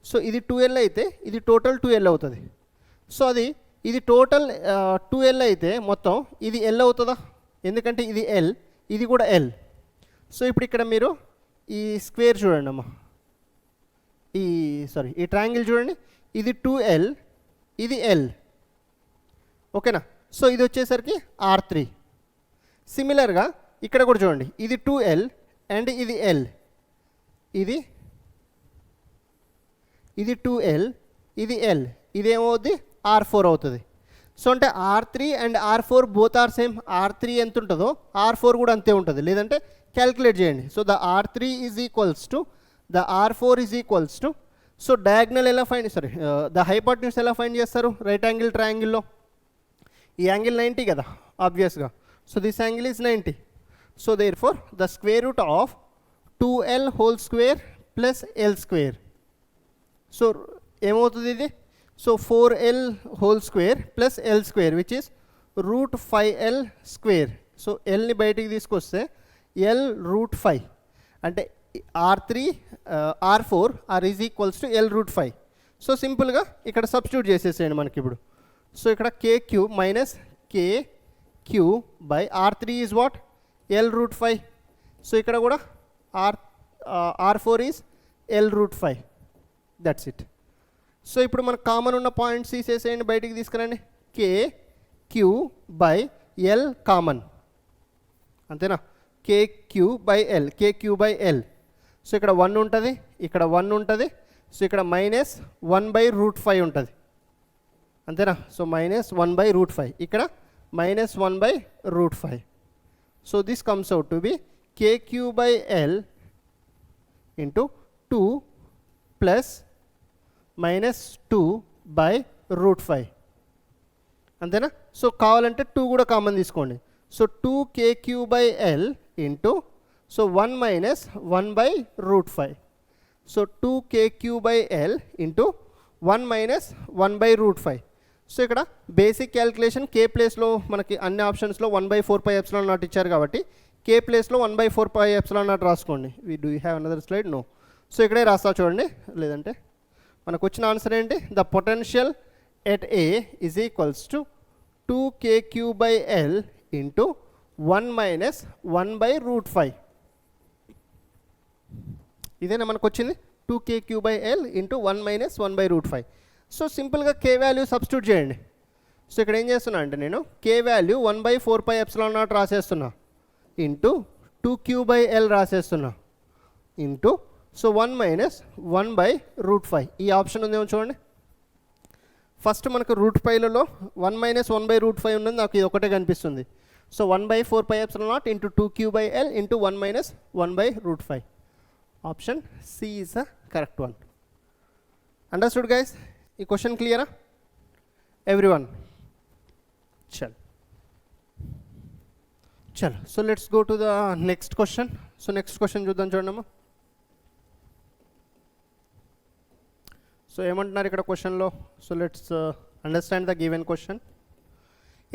సో ఇది 2l అయితే ఇది టోటల్ 2l అవుతుంది. సో ఇది టోటల్ 2l అయితే మొత్తం ఇది l అవుతుందా, ఎందుకంటే ఇది l, ఇది కూడా l. సో ఇప్పుడు ఇక్కడ మీరు ఈ స్క్వేర్ చూడండి అమ్మా, ఈ ట్రయాంగిల్ చూడండి, ఇది 2l, ఇది l. ఓకేనా? సో ఇది వచ్చేసరికి r3. సిమిలర్గా ఇక్కడ కూడా చూడండి, ఇది 2l అండ్ ఇది l, ఇది 2l, ఇది l, ఇదేమవుద్ది r4 అవుతుంది. సో అంటే r3 and r4 both are same. r3 ఎంత ఉంటుందో r4 కూడా అంతే ఉంటుంది, లేదంటే క్యాల్కులేట్ చేయండి. So the r3 is equals to the r4 is equals to so diagonal ఎలా ఫైండ్ ద హైపోటెన్యూస్ ఎలా ఫైండ్ చేస్తారు రైట్ యాంగిల్ ట్రయాంగిల్లో? ఈ యాంగిల్ 90 కదా ఆబ్వియస్గా. So this angle is 90. So therefore the square root of 2l whole square plus l square. So ఏమవుతుంది ఇది? So 4l whole square plus l square which is root 5l square. So ఎల్ని బయటికి తీసుకొస్తే l root 5 అంటే r3 r4 are is equals to l root 5. So సింపుల్గా ఇక్కడ substitute చేసేసేయండి మనకి ఇప్పుడు. సో ఇక్కడ kq minus kq by r3 is what l root 5. So ఇక్కడ కూడా r4 is l root 5. That's it. So ఇప్పుడు మనకు కామన్ ఉన్న పాయింట్స్ తీసేసేయండి, బయటికి తీసుకురండి. kq బై l కామన్, అంతేనా? kq by l, kq by l. So ఇక్కడ 1 ఉంటుంది, ఇక్కడ 1 ఉంటుంది. సో ఇక్కడ మైనస్ 1 బై రూట్ 5 ఉంటుంది, అంతేనా? సో మైనస్ 1 బై రూట్ 5, ఇక్కడ minus 1 by root 5. So this comes out to be kq by l into 2 plus minus 2 by root 5 అంతేనా. So కావాలంటే 2 కూడా కామన్ తీసుకోండి. So 2kq by L into so 1 minus 1 by root 5. So 2kq by L into 1 minus 1 by root 5. So ఇక్కడ basic calculation కే ప్లేస్లో మనకి అన్ని ఆప్షన్స్లో 1/4πε0 ఇచ్చారు కాబట్టి కే ప్లేస్లో 1/4πε0 రాసుకోండి. Do you have another slide? No. So ఇక్కడే రాస్తా చూడండి. లేదంటే మనకు వచ్చిన ఆన్సర్ ఏంటి? The potential at A is equals to 2kq by L into 1 minus 1 by root 5. ఇదేనా మనకు వచ్చింది? 2kq by L into 1 minus 1 by root 5. So సింపుల్గా కే వాల్యూ సబ్స్టిట్యూట్ చేయండి. సో ఇక్కడ ఏం చేస్తున్నా అంటే నేను కే వాల్యూ 1/4πε0 రాసేస్తున్నా into 2q by L రాసేస్తున్నా into so 1 minus 1 by root 5. ఈ ఆప్షన్ ఉందేమో చూడండి. ఫస్ట్ మనకు రూట్ 5లలో 1 మైనస్ 1 బై రూట్ 5 ఉన్నది, నాకు ఇది ఒకటే కనిపిస్తుంది. So 1/4πε0 into 2q by L into 1 minus 1 by root 5. Option C is the correct one. Understood guys? ఈ క్వశ్చన్ క్లియరా ఎవ్రీవన్? చల్ so let's go to the next question. So next question చూద్దాం చూడమ్మా. సో ఏమంటున్నారు ఇక్కడ క్వశ్చన్లో? So let's understand the given question.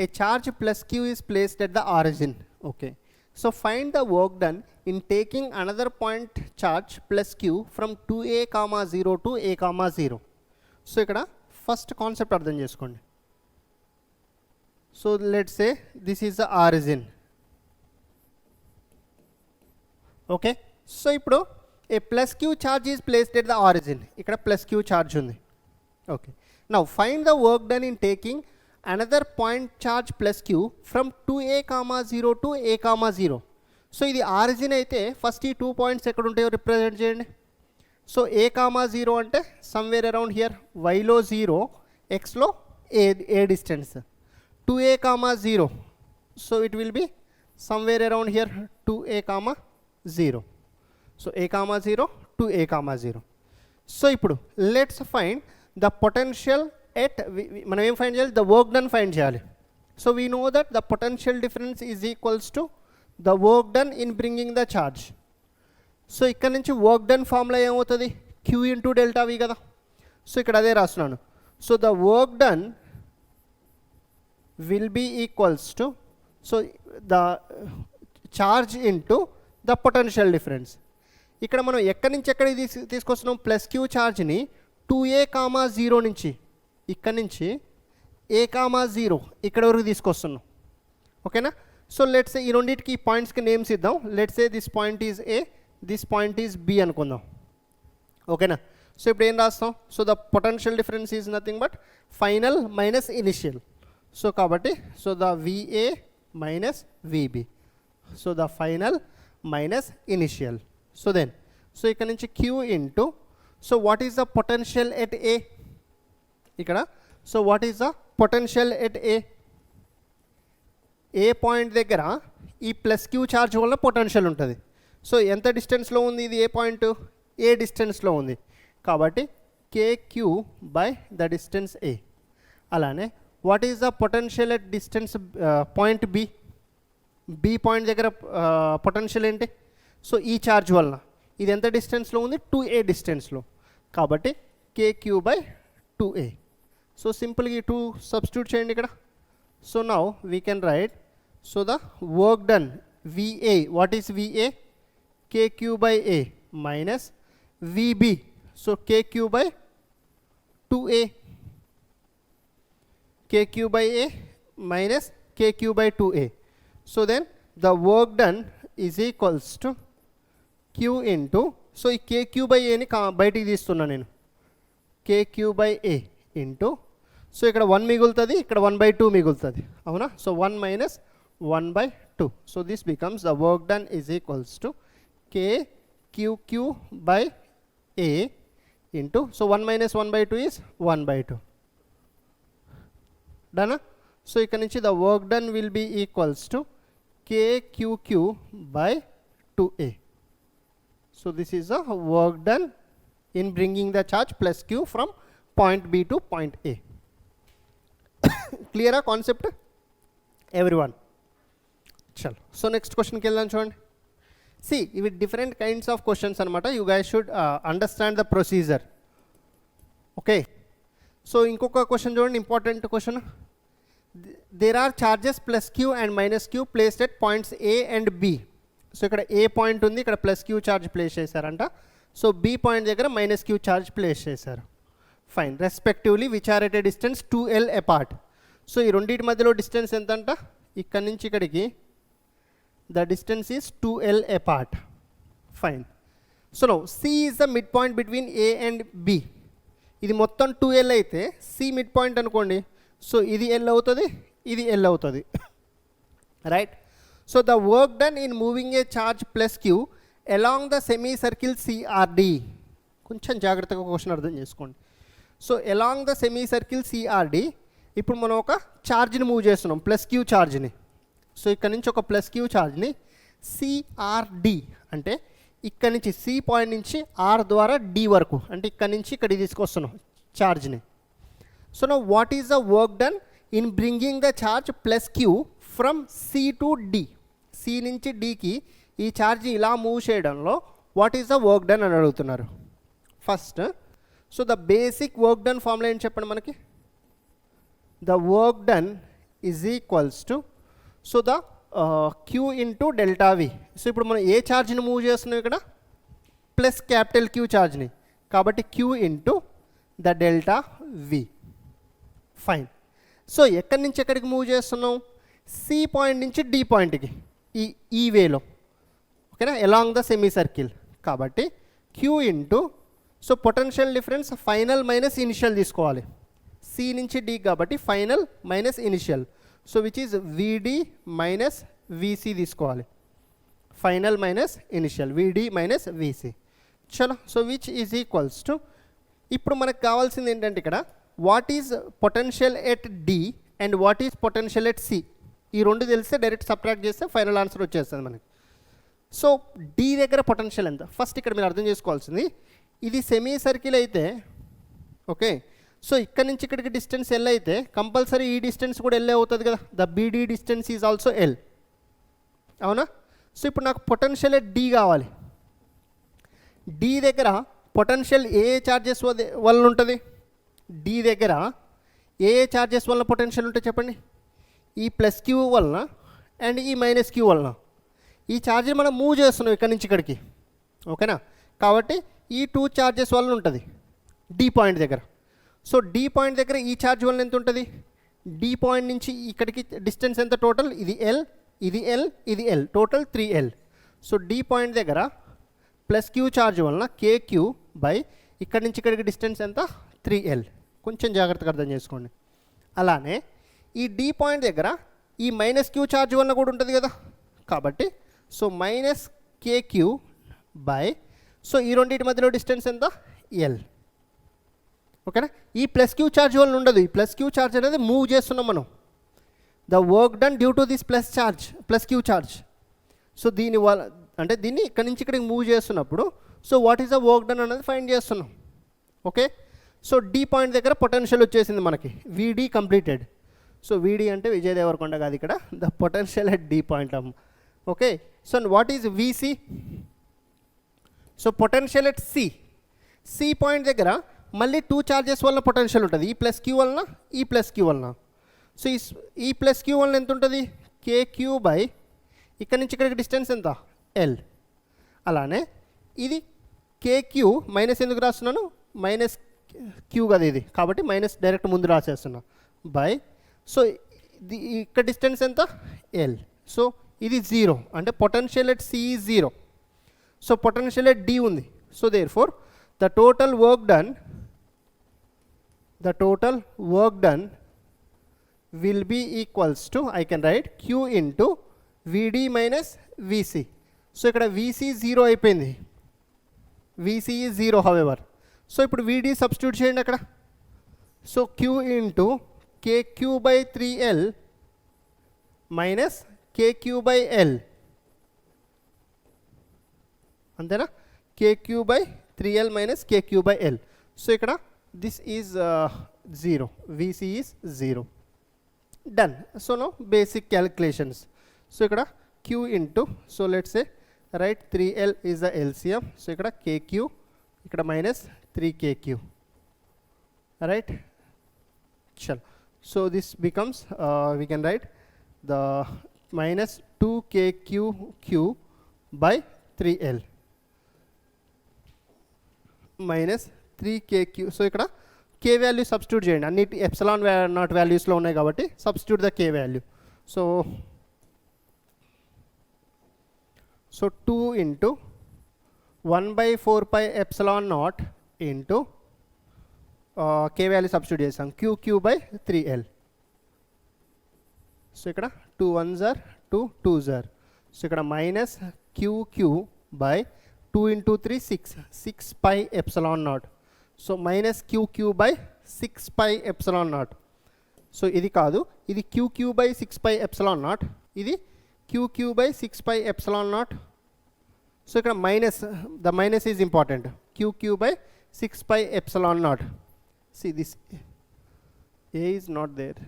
A charge plus Q is placed at the origin. Okay. So find the work done in taking another point charge plus Q from 2a, 0 to a, 0. So ఇక్కడ first concept అర్థం చేసుకోండి. So let's say this is the origin. Okay. So ఇప్పుడు a plus Q charge is placed at the origin. ఇక్కడ plus Q charge ఉంది. Okay. Now find the work done in taking another point charge plus Q from 2a, 0 to a, 0. So ఇది origin అయితే first ఈ 2 points ఎక్కడ ఉంటాయో represent చేయండి. So a, 0 అంటే somewhere around here, వైలో 0, ఎక్స్లో a distance. 2a, 0. So it will be somewhere around here 2a, 0. So a, 0 to a, 0. So ఇప్పుడు let's find the potential at, మనం ఏం ఫైండ్ చేయాలి? ద వర్క్ డన్ ఫైండ్ చేయాలి. So we know that the potential difference is equals to the work done in bringing the charge. So ఇక్కడ నుంచి work done formula ఏమవుతుంది? Q into delta V కదా. So ఇక్కడ అదే రాస్తున్నాను. So the work done will be equals to so the charge into the potential difference. ఇక్కడ మనం ఎక్కడి నుంచి ఎక్కడికి తీసుకొస్తున్నాం? ప్లస్ క్యూ ఛార్జ్ని 2a, 0 నుంచి ఇక్కడి నుంచి a, 0 ఇక్కడ వరకు తీసుకొస్తున్నాం. ఓకేనా. సో లెట్స్ సే ఈ రెండింటికి ఈ పాయింట్స్కి నేమ్స్ ఇద్దాం. Let's say this point is A, this point is B అనుకుందాం. ఓకేనా. సో ఇప్పుడు ఏం రాస్తాం? So the potential difference is nothing but final minus initial. So కాబట్టి so the VA minus VB. So the final minus initial. So then so ఇక్కడ నుంచి Q into so what is the potential at A ఇక్కడ. So what is the potential at A point దగ్గర ఈ plus Q charge వల్ల potential ఉంటుంది. So ఎంత డిస్టెన్స్లో ఉంది ఇది? ఏ పాయింట్ ఏ డిస్టెన్స్లో ఉంది కాబట్టి KQ by the distance A. అలానే what is the potential at distance point B point దగ్గర పొటెన్షియల్ ఏంటి? సో ఈ ఛార్జ్ వలన ఇది ఎంత డిస్టెన్స్లో ఉంది? 2a డిస్టెన్స్లో కాబట్టి KQ బై 2a. సో సింపుల్గా ఈ 2 సబ్స్టిట్యూట్ చేయండి ఇక్కడ. So now we can write so the work done VA, what is VA? KQ by A minus VB. So KQ by 2a. KQ by A minus KQ by 2a. So then the work done is equals to Q into, so ఈ KQ by A ని బయటికి తీస్తున్నా నేను, KQ by A into, so ఇక్కడ 1 మిగులుతుంది, ఇక్కడ 1/2 మిగులుతుంది, అవునా? So 1 minus 1/2. So this becomes the work done is equals to KQQ by A into, so 1 minus 1/2 is 1/2. Done? So ఇక్కడ నుంచి the work done will be equals to KQQ by 2A. So this is the work done in bringing the charge plus q from point B to point A. Clear concept everyone? Chalo. So next question ki veldam chudandi. See, with different kinds of questions anamata, you guys should understand the procedure. Okay. So inkoka question chudandi, important question. There are charges plus q and minus q placed at points A and B. So ikkada A point undi, ikkada plus q charge place chesaranta. So B point దగ్గర minus q charge place చేశారు. Fine. Respectively which are at a distance 2l apart. So ఈ రెండింటి మధ్యలో distance ఎంత అంట? ఇక్కడ నుంచి ఇక్కడికి the distance is 2l apart. Fine. So now C is the midpoint between A and B. ఇది మొత్తం 2l అయితే C midpoint అనుకోండి. సో ఇది L అవుతుంది, ఇది L అవుతుంది. Right. So the work done in moving a charge plus Q along the semi circle CRD. కొంచెం జాగ్రత్తగా క్వశ్చన్ అర్థం చేసుకోండి. So along the semi circle CRD ఇప్పుడు మనం ఒక ఛార్జ్ని మూవ్ చేస్తున్నాం, ప్లస్ క్యూ ఛార్జ్ని. సో ఇక్కడ నుంచి ఒక ప్లస్ క్యూ ఛార్జ్ని CRD అంటే ఇక్కడ నుంచి C పాయింట్ నుంచి R ద్వారా D వరకు, అంటే ఇక్కడ నుంచి ఇక్కడికి తీసుకొస్తున్నాం ఛార్జ్ని. So now what is the work done in bringing the charge plus Q from C to D. C నుంచి Dకి ఈ ఛార్జ్ ఇలా మూవ్ చేయడంలో what is the work done అని అడుగుతున్నారు. First so the basic work done formula ఏంటి చెప్పండి మనకి? The work done is equals to so the Q into delta V. So ఇప్పుడు మనం ఏ ఛార్జ్ని మూవ్ చేస్తున్నాం ఇక్కడ? ప్లస్ క్యాపిటల్ క్యూ ఛార్జ్ని, కాబట్టి Q into the delta V. Fine. So ఎక్కడి నుంచి ఎక్కడికి మూవ్ చేస్తున్నాం? C పాయింట్ నుంచి D పాయింట్కి ఈ వేలో. ఓకేనా? Along the semi circle. కాబట్టి Q into so potential difference final minus initial తీసుకోవాలి. C నుంచి D కాబట్టి final minus initial. So which is VD minus VC తీసుకోవాలి. Final minus initial, VD minus VC. చలో. So which is equals to ఇప్పుడు మనకు కావాల్సింది ఏంటంటే ఇక్కడ what is potential at D and what is potential at C. ఈ రెండు తెలిస్తే డైరెక్ట్ సబ్ట్రాక్ట్ చేస్తే ఫైనల్ ఆన్సర్ వచ్చేస్తుంది మనకి. సో D దగ్గర పొటెన్షియల్ ఎంత? ఫస్ట్ ఇక్కడ మీరు అర్థం చేసుకోవాల్సింది, ఇది సెమీ సర్కిల్ అయితే ఓకే. సో ఇక్కడ నుంచి ఇక్కడికి డిస్టెన్స్ L అయితే కంపల్సరీ ఈ డిస్టెన్స్ కూడా L అవుతుంది కదా. The BD distance is also L. అవునా? సో ఇప్పుడు నాకు పొటెన్షియల్ ఎట్ D కావాలి. D దగ్గర పొటెన్షియల్ ఏ చార్జెస్ వల్ల ఉంటుంది? D దగ్గర ఏ చార్జెస్ వల్ల పొటెన్షియల్ ఉంటుంది చెప్పండి? ఈ ప్లస్ క్యూ వలన అండ్ ఈ మైనస్ క్యూ వలన. ఈ ఛార్జ్ని మనం మూవ్ చేస్తున్నాం ఇక్కడ నుంచి ఇక్కడికి. ఓకేనా? కాబట్టి ఈ టూ ఛార్జెస్ వలన ఉంటుంది D పాయింట్ దగ్గర. సో D పాయింట్ దగ్గర ఈ ఛార్జ్ వలన ఎంత ఉంటుంది? D పాయింట్ నుంచి ఇక్కడికి డిస్టెన్స్ ఎంత టోటల్? ఇది L, ఇది L, ఇది L, total 3L. So D point దగ్గర ప్లస్ క్యూ ఛార్జ్ వలన KQ బై ఇక్కడ నుంచి ఇక్కడికి డిస్టెన్స్ ఎంత? 3L. కొంచెం జాగ్రత్తగా అర్థం చేసుకోండి. అలానే ఈ D పాయింట్ దగ్గర ఈ మైనస్ క్యూ ఛార్జ్ వలన కూడా ఉంటుంది కదా. కాబట్టి so minus KQ by so ఈ రెండింటి మధ్యలో డిస్టెన్స్ ఎంత? L. ఓకేనా? ఈ ప్లస్ క్యూ ఛార్జ్ వలన ఉండదు. ఈ ప్లస్ క్యూ ఛార్జ్ అనేది మూవ్ చేస్తున్నాం మనం. The work done due to this plus charge, plus Q charge. So దీని వల్ల అంటే దీన్ని ఇక్కడ నుంచి ఇక్కడికి మూవ్ చేస్తున్నప్పుడు so what is the work done అనేది ఫైండ్ చేస్తున్నాం. ఓకే. సో D పాయింట్ దగ్గర పొటెన్షియల్ వచ్చేసింది మనకి, VD కంప్లీటెడ్. సో VD అంటే విజయ్ దేవరకొండ కాదు ఇక్కడ, the potential at D point. Okay. So what is VC? So potential at C point దగ్గర మళ్ళీ టూ ఛార్జెస్ వల్ల పొటెన్షియల్ ఉంటుంది, ఈ ప్లస్ క్యూ వలన, ఈ ప్లస్ క్యూ వలన. సో ఈ ప్లస్ క్యూ వలన ఎంత ఉంటుంది? KQ బై ఇక్కడ నుంచి ఇక్కడికి డిస్టెన్స్ ఎంత? L. అలానే ఇది KQ మైనస్ ఎందుకు రాస్తున్నాను? మైనస్ క్యూ కదా ఇది, కాబట్టి మైనస్ డైరెక్ట్ ముందు రాసేస్తున్నా బై. సో ఇక్కడ డిస్టెన్స్ ఎంత? L. సో ఇది 0 అంటే potential at C is 0. So potential at D ఉంది. So therefore the total work done will be equals to, I can write Q into VD minus VC. So ఇక్కడ VC 0 అయిపోయింది, VC is 0 however. So ఇప్పుడు VD substitute చేయండి అక్కడ. So Q into KQ by 3L minus KQ by L. అంతేనా? KQ by 3L minus KQ by L. So ikkada this is 0, VC is 0. Done. So now basic calculations. So ikkada Q into, so let's say right 3L is the LCM. So ikkada KQ ikkada minus 3KQ. Right? Chal. So this becomes we can write the minus 2KQQ by 3L minus 3KQ. So ikkada K value substitute cheyandi, anni epsilon not values lo unnai kabatti substitute the K value. So 2 into 1 by 4 pi epsilon naught into K value substitute chesam QQ by 3L. So ikkada 2 1s are 2 2s are. So ikkada minus QQ by 2 into 3 6 pi epsilon naught. So minus QQ by 6 pi epsilon naught. So ఇది కాదు, ఇది QQ by 6 pi epsilon naught, ఇది QQ by 6 pi epsilon naught. So ఇక్కడ minus, the minus is important, QQ by 6 pi epsilon naught. See this A is not there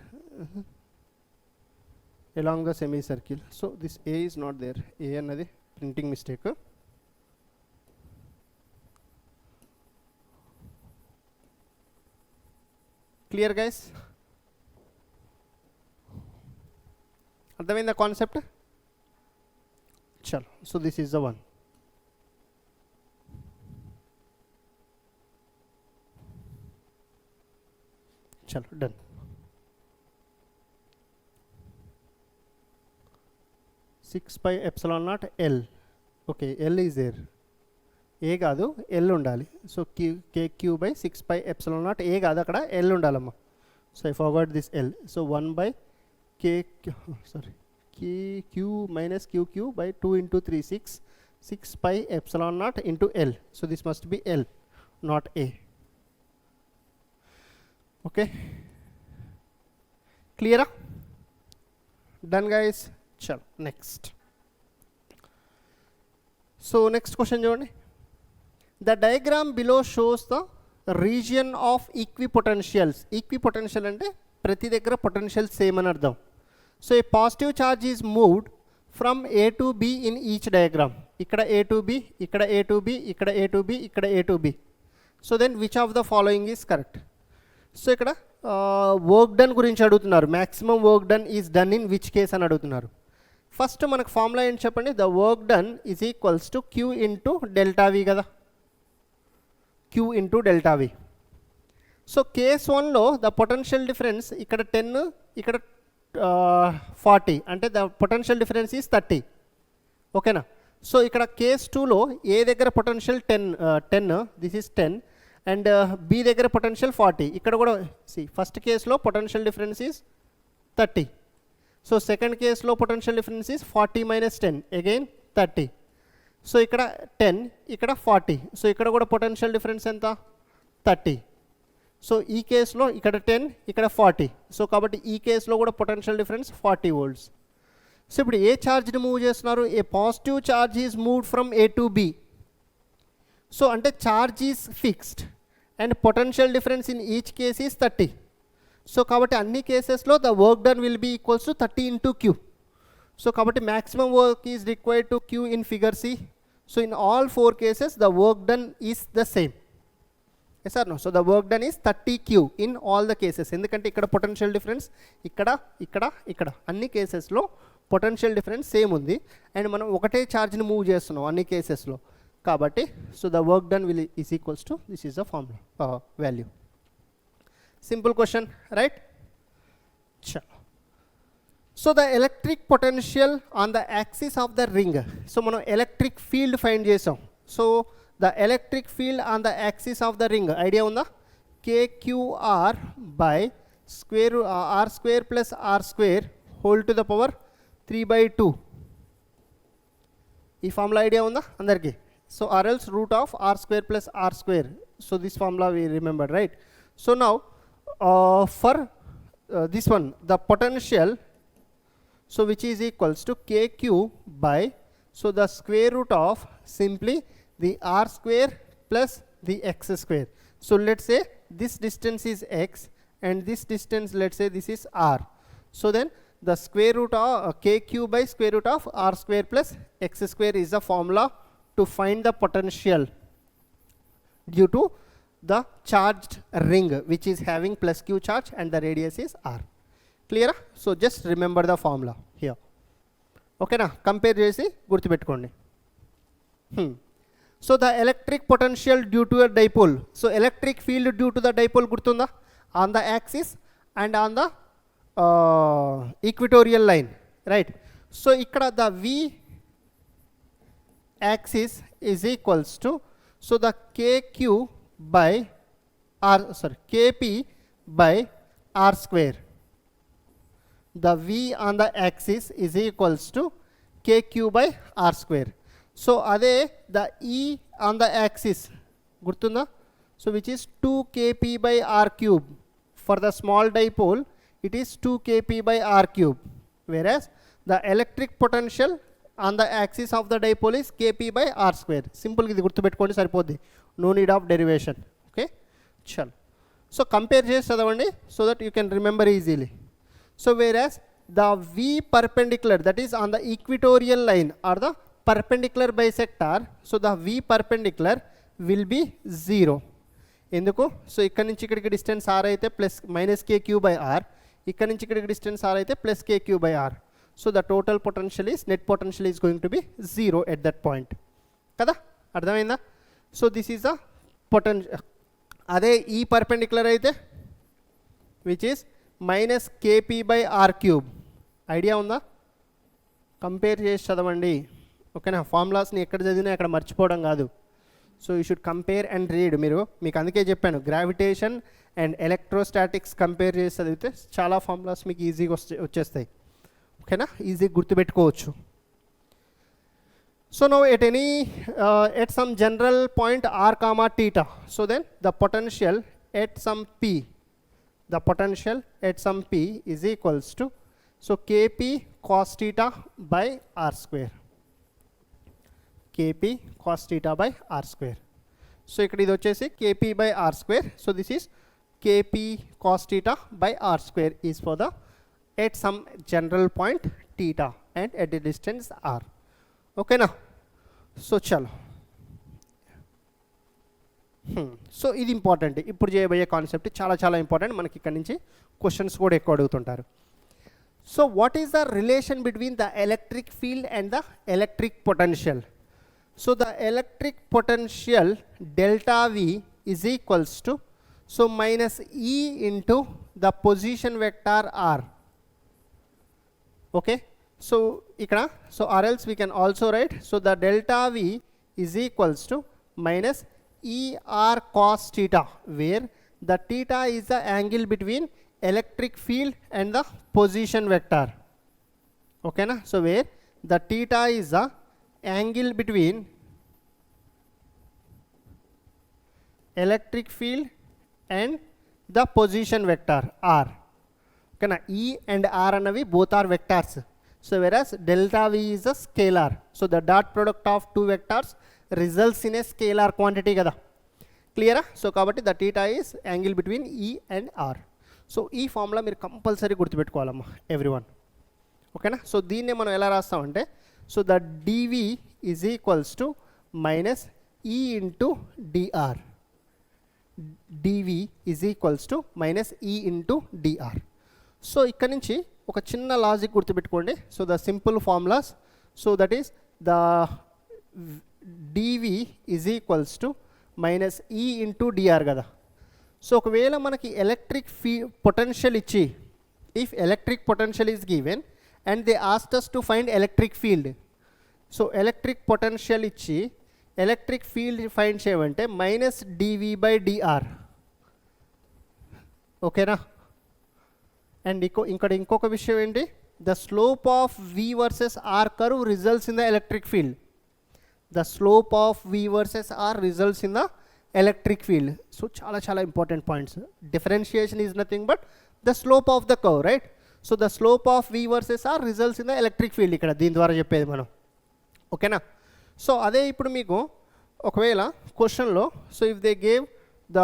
along the semicircle. So this A is not there. A అన్నది printing mistake. Clear guys? అర్థమైందా concept? చలో, so this is the one. చలో done. Six pi epsilon naught L. Okay, L is there. A కాదు, L ఉండాలి. So KQ by 6 pi epsilon naught, A కాదు అక్కడ L ఉండాలమ్మా. So I forgot this L. So 1 by KQ minus QQ by 2 into 3 6 pi epsilon naught into L. So this must be L, not A. Okay, clear? Done guys. Chalo, next. So next question చూడండి. The diagram below shows the region of equipotentials. Equipotential అంటే ప్రతి దగ్గర potential same అని అర్థం. So A positive charge is moved from A to B in each diagram. ఇక్కడ A to B, ఇక్కడ A to B, ఇక్కడ A to B, ఇక్కడ A to B. So then which of the following is correct? So ఇక్కడ work done గురించి అడుగుతున్నారు. Maximum work done is done in which case అని అడుగుతున్నారు. First మనకు formula ఏంటి చెప్పండి? The work done is equals to Q into delta V కదా, Q into delta V. So case 1లో ద పొటెన్షియల్ డిఫరెన్స్ ఇక్కడ 10, ఇక్కడ 40, అంటే ద పొటెన్షియల్ డిఫరెన్స్ ఈజ్ 30. ఓకేనా? సో ఇక్కడ కేస్ 2లో ఏ దగ్గర potential 10, this is 10, and B దగ్గర పొటెన్షియల్ 40. ఇక్కడ కూడా ఫస్ట్ కేసులో potential difference is 30. So second కేసులో potential difference is 40 minus 10, again 30. So ఇక్కడ 10, ఇక్కడ 40. సో ఇక్కడ కూడా పొటెన్షియల్ డిఫరెన్స్ ఎంత? 30. సో ఈ కేసులో ఇక్కడ 10, ఇక్కడ 40. సో కాబట్టి ఈ కేసులో కూడా పొటెన్షియల్ డిఫరెన్స్ 40 volts. సో ఇప్పుడు ఏ ఛార్జ్ని మూవ్ చేస్తున్నారు? A positive charge is moved from A to B. So అంటే charge is fixed and potential difference in each case is 30. So కాబట్టి అన్ని కేసెస్లో the work done will be equals to 30 into Q. So కాబట్టి maximum work is required to Q in figure C. So in all 4 cases the work done is the same. Yes or no? So the work done is 30Q in all the cases. ఎందుకంటే ఇక్కడ potential difference ఇక్కడ ఇక్కడ ఇక్కడ అన్ని కేసెస్లో potential difference same ఉంది and మనం ఒకటే ఛార్జ్ని మూవ్ చేస్తున్నాం అన్ని కేసెస్లో. కాబట్టి so the work done will is equals to this is the formula value. Simple question, right? చలో. So the electric potential on the axis of the ring. So మనం ఎలక్ట్రిక్ ఫీల్డ్ ఫైండ్ చేసాం. So the electric field on the axis of the ring idea ఉందా? KQR by R² plus R² whole to the power 3/2. ఈ formula idea ఉందా అందరికీ? So or else root of R² plus R². So this formula we remember, right? So now for this one the potential, so which is equals to KQ by, so the square root of simply the R² plus the x square. So let's say this distance is x and this distance, let's say this is r. So then the square root of kq by square root of r square plus x square is the formula to find the potential due to the charged ring which is having plus q charge and the radius is r. Clear? So just remember the formula here. Okay na? Compare chesi gurtu pettukondi. So the electric potential due to a dipole. So electric field due to the dipole gurtunda on the axis and on the equatorial line, right? So ikkada the v axis is equals to, so the kq by kp by r square. The v on the axis is equals to kq by r square. So ade the e on the axis gurtunda, so which is 2 kp by r cube. For the small dipole it is 2 kp by r cube, whereas the electric potential on the axis of the dipole is kp by r square. Simple ఇది గుర్తుపెట్టుకోండి సరిపోద్ది, no need of derivation. Okay, chalo. So compare చేసి చదవండి so that you can remember easily. So whereas the v perpendicular, that is on the equatorial line or the perpendicular bisector, so the v perpendicular will be 0. ఎందుకు? So ఇక్కడ నుంచి ఇక్కడికి distance r అయితే plus minus kq by r, ఇక్కడ నుంచి ఇక్కడికి distance r అయితే plus kq by r. So the total potential is, net potential is going to be 0 at that point కదా. అర్థమైందా? So this is the potential. అదే ఈ perpendicular అయితే which is minus kp by r cube. Idea ఉందా? Compare చేసి చదవండి. ఓకేనా? ఫార్ములాస్ని ఎక్కడ చదివినా అక్కడ మర్చిపోవడం కాదు. So you should compare and read. మీకు అందుకే చెప్పాను, గ్రావిటేషన్ అండ్ ఎలక్ట్రోస్టాటిక్స్ కంపేర్ చేసి చదివితే చాలా ఫార్ములాస్ మీకు ఈజీగా వచ్చేస్తాయి. ఓకేనా? ఈజీగా గుర్తుపెట్టుకోవచ్చు. So now at some general point r comma theta, so then the potential at some p, the potential at some p is equals to, so kp cos theta by r square, kp cos theta by r square. So ikkada idi vachesi kp by r square. So this is kp cos theta by r square is for the at some general point theta and at a distance r. Okay na? So chalo. So ఇది important. ఇప్పుడు చేయబోయే concept చాలా చాలా important. మనకి ఇక్కడ నుంచి questions కూడా ఎక్కువ అడుగుతుంటారు. So what is the relation between the electric field and the electric potential? So the electric potential delta V is equals to, so minus E into the position vector R. Okay, so ఇక్కడ so or else we can also write, so the delta V is equals to minus ER cos theta, where the theta is the angle between electric field and the position vector. Okay na? So where the theta is the angle between electric field and the position vector r. Okay na? E and r anavi both are vectors. So whereas delta v is a scalar, so the dot product of two vectors results in a scalar quantity kada. Clear? So kabatti the theta is angle between E and R. So ee formula మీరు compulsory గుర్తుపెట్టుకోవాలమ్మా everyone. ఓకేనా? So దీన్నే మనం ఎలా రాస్తామంటే, so the dv is equals to minus E into dr. dv is equals to minus E into dr. So ఇక్కడ నుంచి ఒక చిన్న లాజిక్ గుర్తుపెట్టుకోండి. So the simple formulas, so that is the dv is equals to minus E into dr కదా. So ఒకవేళ మనకి electric potential ఇచ్చి, if electric potential is given and they asked us to find electric field. So electric potential ఇచ్చి electric field find చేయమంటే minus dv by dr. ఓకేనా? And ఇంకొక విషయం ఏంటి, the slope of v versus r curve results in the electric field. The slope of V versus R results in the electric field. So chala chala important points. Differentiation is nothing but the slope of the curve, right? So the slope of V versus R results in the electric field ikkada deen dwara cheppedi manam. Okay na? So ade ippudu meeku ఒకవేళ క్వశ్చన్లో so if they gave the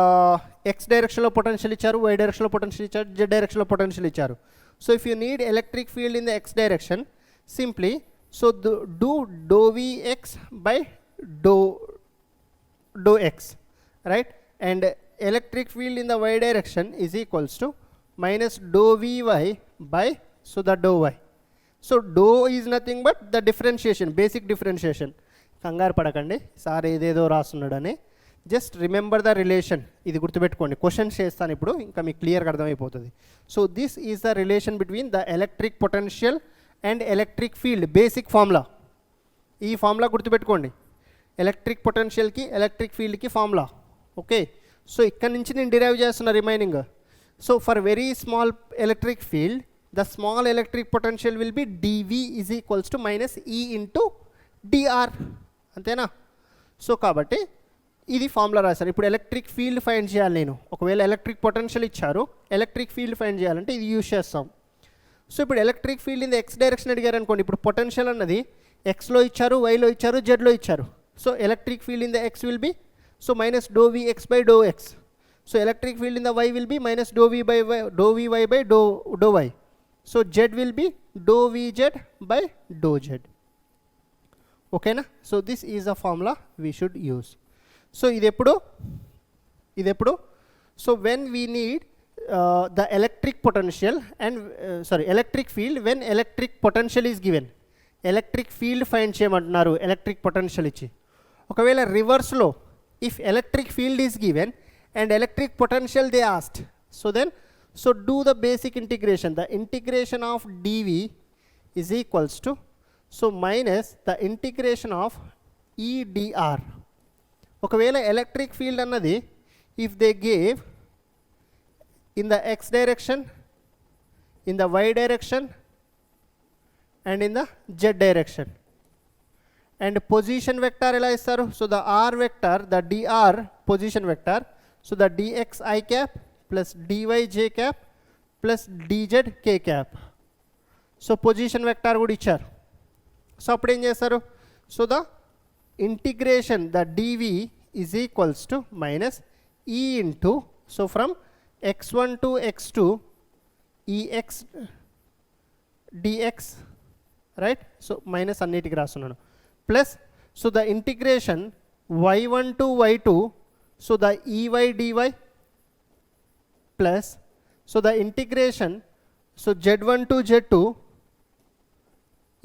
X డైరెక్షన్లో potential ఇచ్చారు, Y డైరెక్షన్లో potential ఇచ్చారు, Z డైరెక్షన్లో potential ఇచ్చారు. So if you need electric field in the X direction, simply so do డో V X by డో X, right? And electric field in the y direction is equals to minus dou vy by so the dou y. So dou is nothing but the differentiation, basic differentiation. కంగారు పడకండి sir ఏదేదో రాస్తున్నాడని, just remember the relation. ఇది గుర్తుపెట్టుకోండి, questions చేస్తాను ఇప్పుడు, ఇంకా మీకు క్లియర్గా అర్థమైపోతుంది. So this is the relation between the electric potential and electric field, basic formula. ఈ ఫార్ములా గుర్తుపెట్టుకోండి, ఎలక్ట్రిక్ పొటెన్షియల్కి ఎలక్ట్రిక్ ఫీల్డ్కి ఫార్ములా. ఓకే, సో ఇక్కడ నుంచి నేను డిరైవ్ చేస్తున్న remaining. So for very small electric field the small electric potential will be d V is equals to minus E into d r, అంతేనా? So కాబట్టి ఇది ఫార్ములా రాశారు. ఇప్పుడు ఎలక్ట్రిక్ ఫీల్డ్ ఫైండ్ చేయాలి నేను. ఒకవేళ ఎలక్ట్రిక్ పొటెన్షియల్ ఇచ్చారు, ఎలక్ట్రిక్ ఫీల్డ్ ఫైండ్ చేయాలంటే ఇది యూజ్ చేస్తాం. సో ఇప్పుడు electric field in X direction అడిగారు అనుకోండి, ఇప్పుడు పొటెన్షియల్ అన్నది ఎక్స్లో ఇచ్చారు, వైలో ఇచ్చారు, జెడ్లో ఇచ్చారు. So electric field in the X will be so minus dou vx by dou x. So electric field in the y will be minus dou v by dou vy by dou y. So z will be dou vz by dou z. Okay na? So this is the formula we should use. So ఇది ఎప్పుడు so when we need the electric potential and electric field when electric potential is given. electric field find చేయమంటున్నారు electric potential ఇచ్చి. ఒకవేళ reverse లో if electric field is given and electric potential they asked, so then so do the basic integration. The integration of dv is equals to so minus the integration of e dr. ఒకవేళ electric field అన్నది if they gave in the x direction, in the y direction and in the z direction, and position vector ఎలా ఇస్తారు? So the R vector, the DR position vector, so the DX I cap plus DY J cap plus DZ K cap. So position vector కూడా ఇచ్చారు. సో అప్పుడు ఏం చేస్తారు? So the integration the DV is equals to minus E into so from x1 to x2 EX DX, right? So minus అన్నిటికి రాస్తున్నాను, plus so the integration y1 to y2 so the ey dy plus so the integration so z1 to z2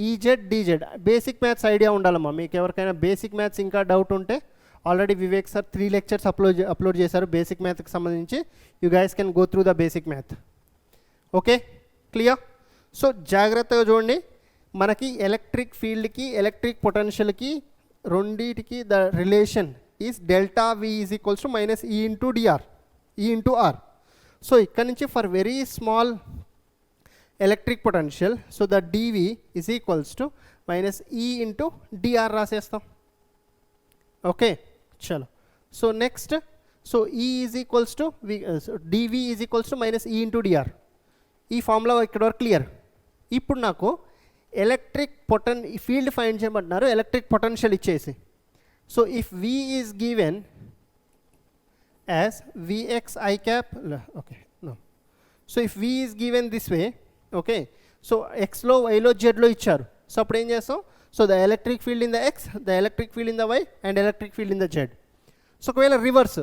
ez dz. Basic maths idea ఉండాలమ్మా మీకు. ఎవరికైనా basic maths ఇంకా doubt ఉంటే already Vivek sir 3 lectures upload చేశారు basic మ్యాథ్కి సంబంధించి. You guys can go through the basic math. Okay, clear? So జాగ్రత్తగా చూడండి, మనకి ఎలక్ట్రిక్ ఫీల్డ్కి ఎలక్ట్రిక్ పొటెన్షియల్కి రెండింటికి the relation is delta V is equals to minus E into DR, E into R. So ఇక్కడ నుంచి for very small electric potential so the DV is equals to minus E into DR రాసేస్తాం. Okay, చలో. So next so E is equals to DV is equals to minus E into DR. ఈ formula ఇక్కడ వరకు clear. ఇప్పుడు నాకు electric field find చేయమంటున్నారు electric potential ఇచ్చేసి. So if V is given as VX I cap, okay no. So if V is given this way, okay, so ఎక్స్లో వైలో జెడ్లో ఇచ్చారు. సో అప్పుడు ఏం చేస్తాం? So the electric field in the X, the electric field in the Y and electric field in the Z. So ఒకవేళ reverse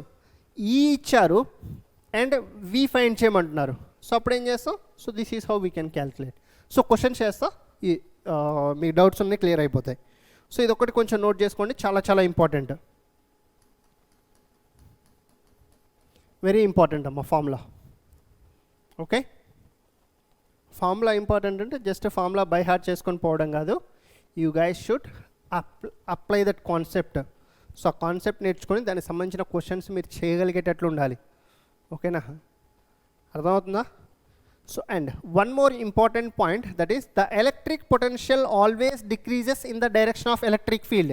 E ఇచ్చారు అండ్ వి ఫైండ్ చేయమంటున్నారు. సో అప్పుడు ఏం చేస్తాం? So this is how we can calculate. So question చేస్తా, మీ doubts అన్నీ clear అయిపోతాయి. సో ఇది ఒకటి కొంచెం నోట్ చేసుకోండి, చాలా చాలా ఇంపార్టెంట్, వెరీ ఇంపార్టెంట్ అమ్మ ఫార్ములా. ఓకే, ఫార్ములా ఇంపార్టెంట్ అంటే జస్ట్ ఫార్ములా బై హార్ట్ చేసుకొని పోవడం కాదు. You guys should apply that concept. So ఆ కాన్సెప్ట్ నేర్చుకొని దానికి సంబంధించిన క్వశ్చన్స్ మీరు చేయగలిగేటట్లు ఉండాలి. ఓకేనా, అర్థమవుతుందా? So and one more important point, that is the electric potential always decreases in the direction of electric field.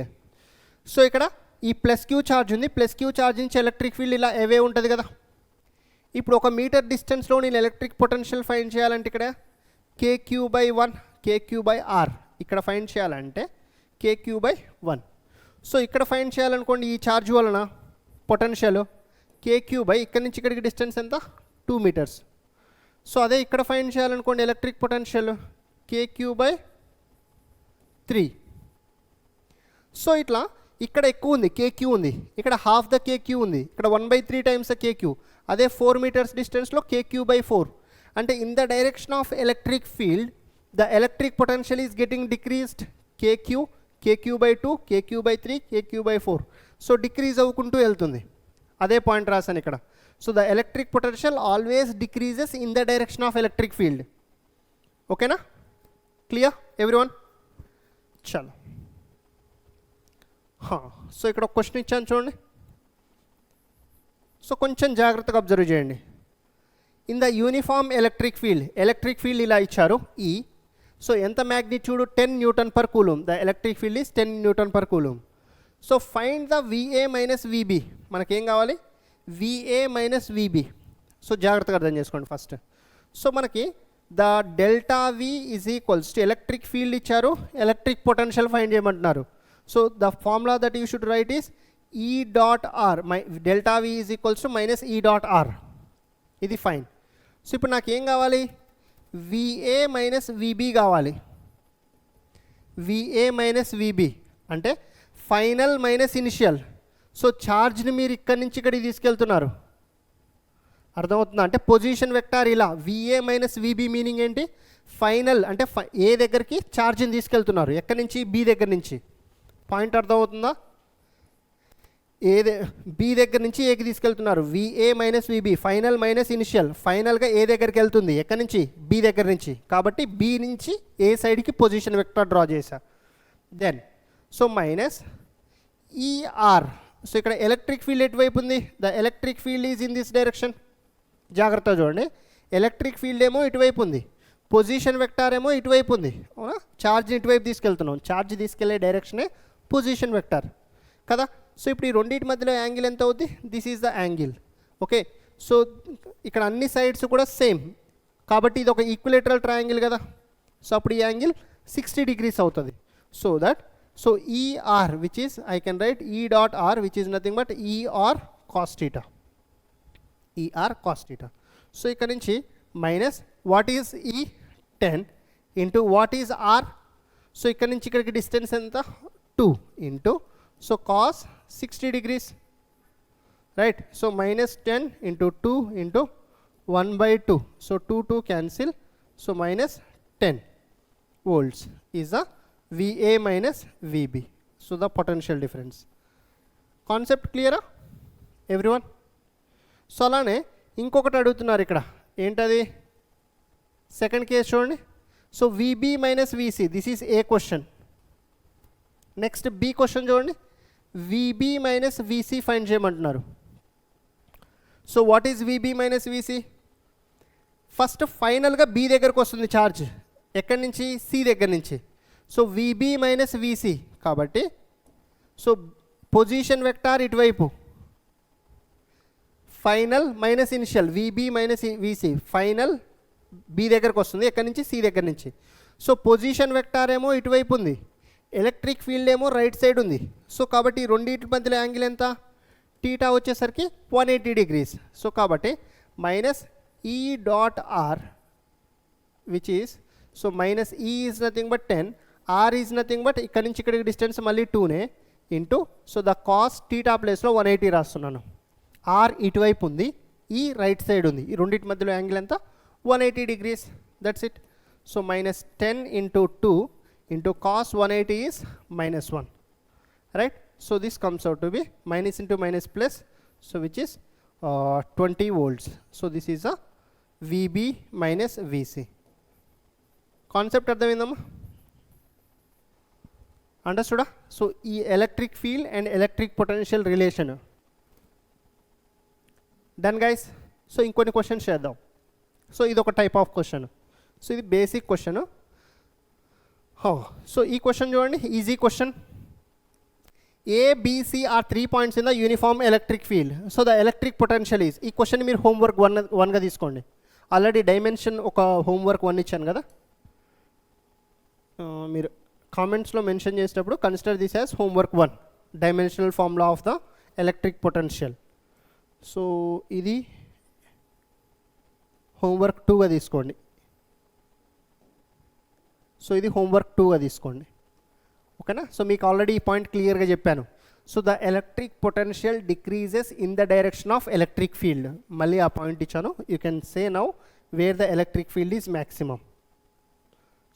So ఇక్కడ ఈ ప్లస్ క్యూ ఛార్జ్ ఉంది, ప్లస్ క్యూ ఛార్జ్ నుంచి ఎలక్ట్రిక్ ఫీల్డ్ ఇలా అవే ఉంటుంది కదా. ఇప్పుడు 1 మీటర్ డిస్టెన్స్లో నేను ఎలక్ట్రిక్ పొటెన్షియల్ ఫైండ్ చేయాలంటే ఇక్కడ KQ/1 KQ/R ఇక్కడ ఫైండ్ చేయాలంటే KQ/1. సో ఇక్కడ ఫైండ్ చేయాలనుకోండి ఈ ఛార్జ్ వలన పొటెన్షియల్ KQ బై ఇక్కడ నుంచి ఇక్కడికి డిస్టెన్స్ ఎంత 2 మీటర్స్. సో అదే ఇక్కడ ఫైండ్ చేయాలనుకోండి electric potential KQ by 3. So ఇట్లా ఇక్కడ ఎక్కువ ఉంది KQ ఉంది, ఇక్కడ హాఫ్ ద KQ ఉంది, ఇక్కడ 1/3 టైమ్స్ ద KQ. అదే 4 మీటర్స్ డిస్టెన్స్లో KQ బై 4. అంటే in the direction of electric field the electric potential is getting decreased KQ by 2, KQ by 3, KQ by 4. So decrease అవ్వుకుంటూ వెళ్తుంది. అదే పాయింట్ రాశాను ఇక్కడ. So the electric potential always decreases in the direction of electric field. ఓకేనా? Clear everyone? చలో. So ఇక్కడ ఒక question ఇచ్చాను చూడండి. సో కొంచెం జాగ్రత్తగా అబ్జర్వ్ చేయండి. In the uniform electric field ఇలా ఇచ్చారు E. సో ఎంత magnitude 10 Newton per coulomb. The electric field is 10 Newton per coulomb. So find the VA minus VB. మనకేం కావాలి? VA minus VB. సో జాగ్రత్తగా అర్థం చేసుకోండి ఫస్ట్. సో మనకి the delta V is equals to electric field ఇచ్చారు, electric potential find చేయమంటున్నారు. So the formula that you should write is E dot R. Delta V is equals to minus E dot R. ఇది fine. So ఇప్పుడు నాకు ఏం కావాలి? VA minus VB కావాలి. VA minus VB అంటే final minus initial. So ఛార్జ్ని మీరు ఇక్కడి నుంచి ఇక్కడికి తీసుకెళ్తున్నారు. అర్థమవుతుందా? అంటే పొజిషన్ వెక్టార్ ఇలా VA మైనస్ VB మీనింగ్ ఏంటి? ఫైనల్ అంటే ఏ దగ్గరికి ఛార్జ్ని తీసుకెళ్తున్నారు, ఎక్కడి నుంచి? B దగ్గర నుంచి. పాయింట్ అర్థమవుతుందా? B దగ్గర నుంచి ఏకి తీసుకెళ్తున్నారు. VA minus VB final minus initial. ఫైనల్గా ఏ దగ్గరికి వెళ్తుంది, ఎక్కడి నుంచి? B దగ్గర నుంచి. కాబట్టి B నుంచి ఏ సైడ్కి పొజిషన్ వెక్టార్ డ్రా చేశా. Then so minus ER. So ఇక్కడ ఎలక్ట్రిక్ ఫీల్డ్ ఎటువైపు ఉంది? The electric field is in this direction. జాగ్రత్తగా చూడండి. ఎలక్ట్రిక్ ఫీల్డ్ ఏమో ఇటువైపు ఉంది, పొజిషన్ వెక్టార్ ఏమో ఇటువైపు ఉంది. అవునా? ఛార్జ్ని ఇటువైపు తీసుకెళ్తున్నాం. ఛార్జ్ తీసుకెళ్లే డైరెక్షనే పొజిషన్ వెక్టార్ కదా. సో ఇప్పుడు ఈ రెండింటి మధ్యలో యాంగిల్ ఎంత అవుద్ది? This is the angle. Okay. So ఇక్కడ అన్ని సైడ్స్ కూడా సేమ్ కాబట్టి ఇది ఒక ఈక్విలేటరల్ ట్రయాంగిల్ కదా. సో అప్పుడు ఈ యాంగిల్ 60 degrees అవుతుంది. So that so ER which is I can write E dot R which is nothing but ER cos theta. ER cos theta. So ఇక్కడ నుంచి minus what is E 10 into what is R. So ఇక్కడ నుంచి ఇక్కడికి distance ఎంత? 2 into so cos 60 degrees, right? So minus 10 into 2 into 1/2. So 2 cancel. So minus 10 volts is the VA minus VB. So the potential difference. Concept clear everyone? So అలానే ఇంకొకటి అడుగుతున్నారు ఇక్కడ. ఏంటది? Second case చూడండి. So VB minus VC. This is a question. Next B question చూడండి. VB minus VC find చేయమంటున్నారు. So what is VB minus VC? First ఫైనల్గా B దగ్గరకు వస్తుంది ఛార్జ్. ఎక్కడి నుంచి? C దగ్గర నుంచి. సో VB మైనస్ VC కాబట్టి సో పొజిషన్ వెక్టార్ ఇటువైపు, final minus initial. VB minus VC final B దగ్గరకు వస్తుంది, ఎక్కడి నుంచి? C దగ్గర నుంచి. సో పొజిషన్ వెక్టార్ ఏమో ఇటువైపు ఉంది, ఎలక్ట్రిక్ ఫీల్డ్ ఏమో రైట్ సైడ్ ఉంది. సో కాబట్టి రెండింటి మధ్యలో యాంగిల్ ఎంత? టీటా వచ్చేసరికి 180 degrees. సో కాబట్టి minus E dot R which is so minus E is nothing but 10, R is nothing but ఇక్కడ నుంచి ఇక్కడికి డిస్టెన్స్ మళ్ళీ 2నే into so the cos theta ప్లేస్లో 180 రాస్తున్నాను. R ఇటువైపు ఉంది, E రైట్ సైడ్ ఉంది. ఈ రెండింటి మధ్యలో యాంగిల్ ఎంత? 180 degrees. That's it. So minus 10 into 2 into cos 180 is minus 1, right? So this comes out to be minus into minus plus, so which is 20 volts. So this is a VB minus VC. Concept అర్థమైందమ్మా? అండర్స్టూడా? So ఈ electric field and electric potential relation done guys. So ఇంకొన్ని questions చేద్దాం. So ఇది ఒక type of question. So ఇది basic question. So ఈ question చూడండి, easy question. ABC are 3 points in the uniform electric field. So the electric potential is. ఈ question మీరు homework 1గా తీసుకోండి. ఆల్రెడీ డైమెన్షన్ ఒక హోంవర్క్ 1 ఇచ్చాను కదా. మీరు కామెంట్స్లో మెన్షన్ చేసేటప్పుడు consider this as homework 1. Dimensional formula of the electric potential. So ఇది హోంవర్క్ 2గా తీసుకోండి. సో ఇది హోంవర్క్ 2గా తీసుకోండి, ఓకేనా. సో మీకు ఆల్రెడీ ఈ పాయింట్ క్లియర్గా చెప్పాను. So the electric potential decreases in the direction of electric field. మళ్ళీ ఆ పాయింట్ ఇచ్చాను. You can say now where the electric field is maximum,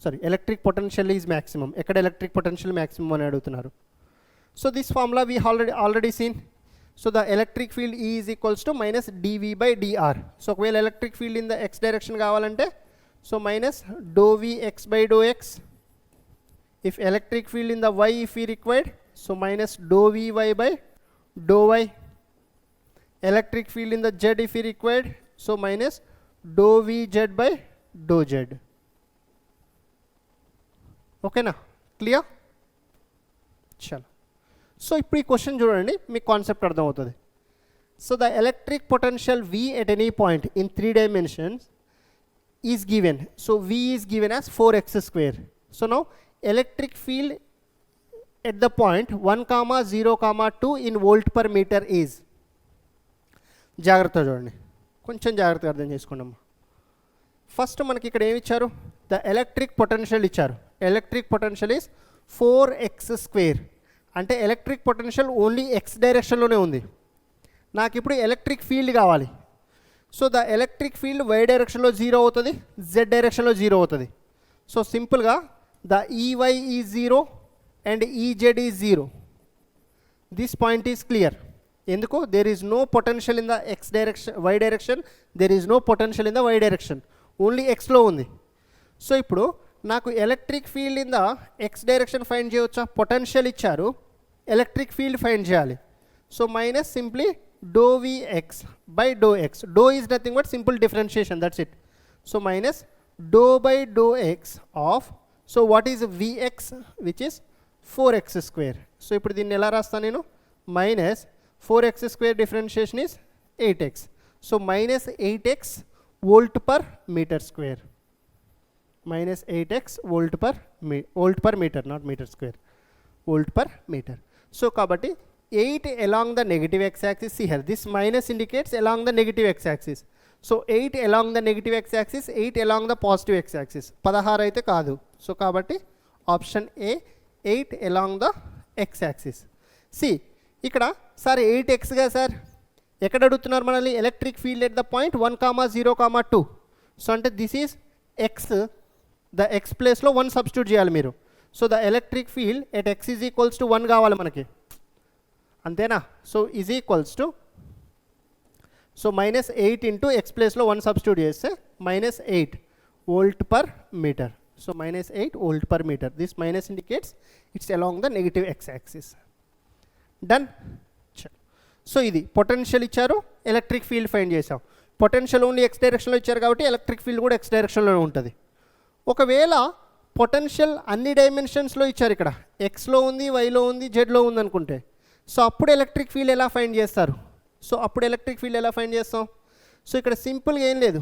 sorry electric potential is maximum. ఎక్కడ ఎలక్ట్రిక్ పొటెన్షియల్ మ్యాక్సిమం అని అడుగుతున్నారు. So this formula we already seen. So the electric field E is equals to minus dV/dr. So ఒకవేళ electric field in the x direction కావాలంటే so minus ∂Vx/∂x. if electric field in the y if we required, so minus ∂Vy/∂y. electric field in the z if we required, so minus ∂Vz/∂z. okay na, clear? chalo. So ఇప్పుడు ఈ question చూడండి, మీకు concept అర్థమవుతుంది. So the electric potential V at any point in 3 dimensions is given. So V is given as 4x². So now electric field at the point 1, 0, 2 in volt per meter is. జాగ్రత్తగా చూడండి, కొంచెం జాగ్రత్తగా అర్థం చేసుకోండి అమ్మా. First మనకి ఇక్కడ ఏమి ఇచ్చారు? ద ఎలక్ట్రిక్ పొటెన్షియల్ ఇచ్చారు. Electric potential is 4x². అంటే ఎలక్ట్రిక్ పొటెన్షియల్ ఓన్లీ x డైరెక్షన్లోనే ఉంది. నాకు ఇప్పుడు ఎలక్ట్రిక్ ఫీల్డ్ కావాలి. So the electric field y డైరెక్షన్లో 0 అవుతుంది, z డైరెక్షన్లో 0 అవుతుంది. సో సింపుల్గా the EY is 0 and EZ is 0. This point is clear. ఎందుకు? There is no potential in the x direction, y direction. There is no potential in the y direction, only xలో ఉంది. So ఇప్పుడు నాకు electric field in the x direction find చేయవచ్చా? Potential ఇచ్చారు, electric field find చేయాలి. So minus simply ∂Vx/∂x. Do is nothing but simple differentiation, that's it. So minus ∂by/∂x of, so what is Vx which is 4x². So ఇప్పుడు దీన్ని ఎలా రాస్తాను నేను? Minus 4x² differentiation is 8x. So minus 8x volt per metre square. minus 8x volt per meter, not meter square, volt per meter. So kabatti 8 along the negative x-axis. See here, this minus indicates along the negative x-axis. So 8 along the negative x-axis, 8 along the positive x-axis. 16 aithe kaadu. So kabatti option A, 8 along the x-axis. See ikkada sir 8x ga sir ekkada adugutunnaru manali electric field at the point 1, 0, 2. So ante this is x, the x place లో 1 substitute చేయాలి మీరు. So the electric field at x is equals to 1 కావాలి మనకి, అంతేనా? So is equals to, so minus 8 into X ప్లేస్లో 1 substitute చేస్తే minus 8 volt per metre. So minus 8 volt per metre. This minus indicates it's along the negative X axis. Done. So ఇది potential ఇచ్చారు, electric field find చేసాం. Potential only X డైరెక్షన్లో ఇచ్చారు కాబట్టి electric field కూడా X డైరెక్షన్లోనే ఉంటుంది. ఒకవేళ పొటెన్షియల్ అన్ని డైమెన్షన్స్లో ఇచ్చారు, ఇక్కడ ఎక్స్లో ఉంది, వైలో ఉంది, జెడ్లో ఉంది అనుకుంటే, సో అప్పుడు ఎలక్ట్రిక్ ఫీల్డ్ ఎలా ఫైండ్ చేస్తారు? సో అప్పుడు ఎలక్ట్రిక్ ఫీల్డ్ ఎలా ఫైండ్ చేస్తాం? సో ఇక్కడ సింపుల్గా ఏం లేదు.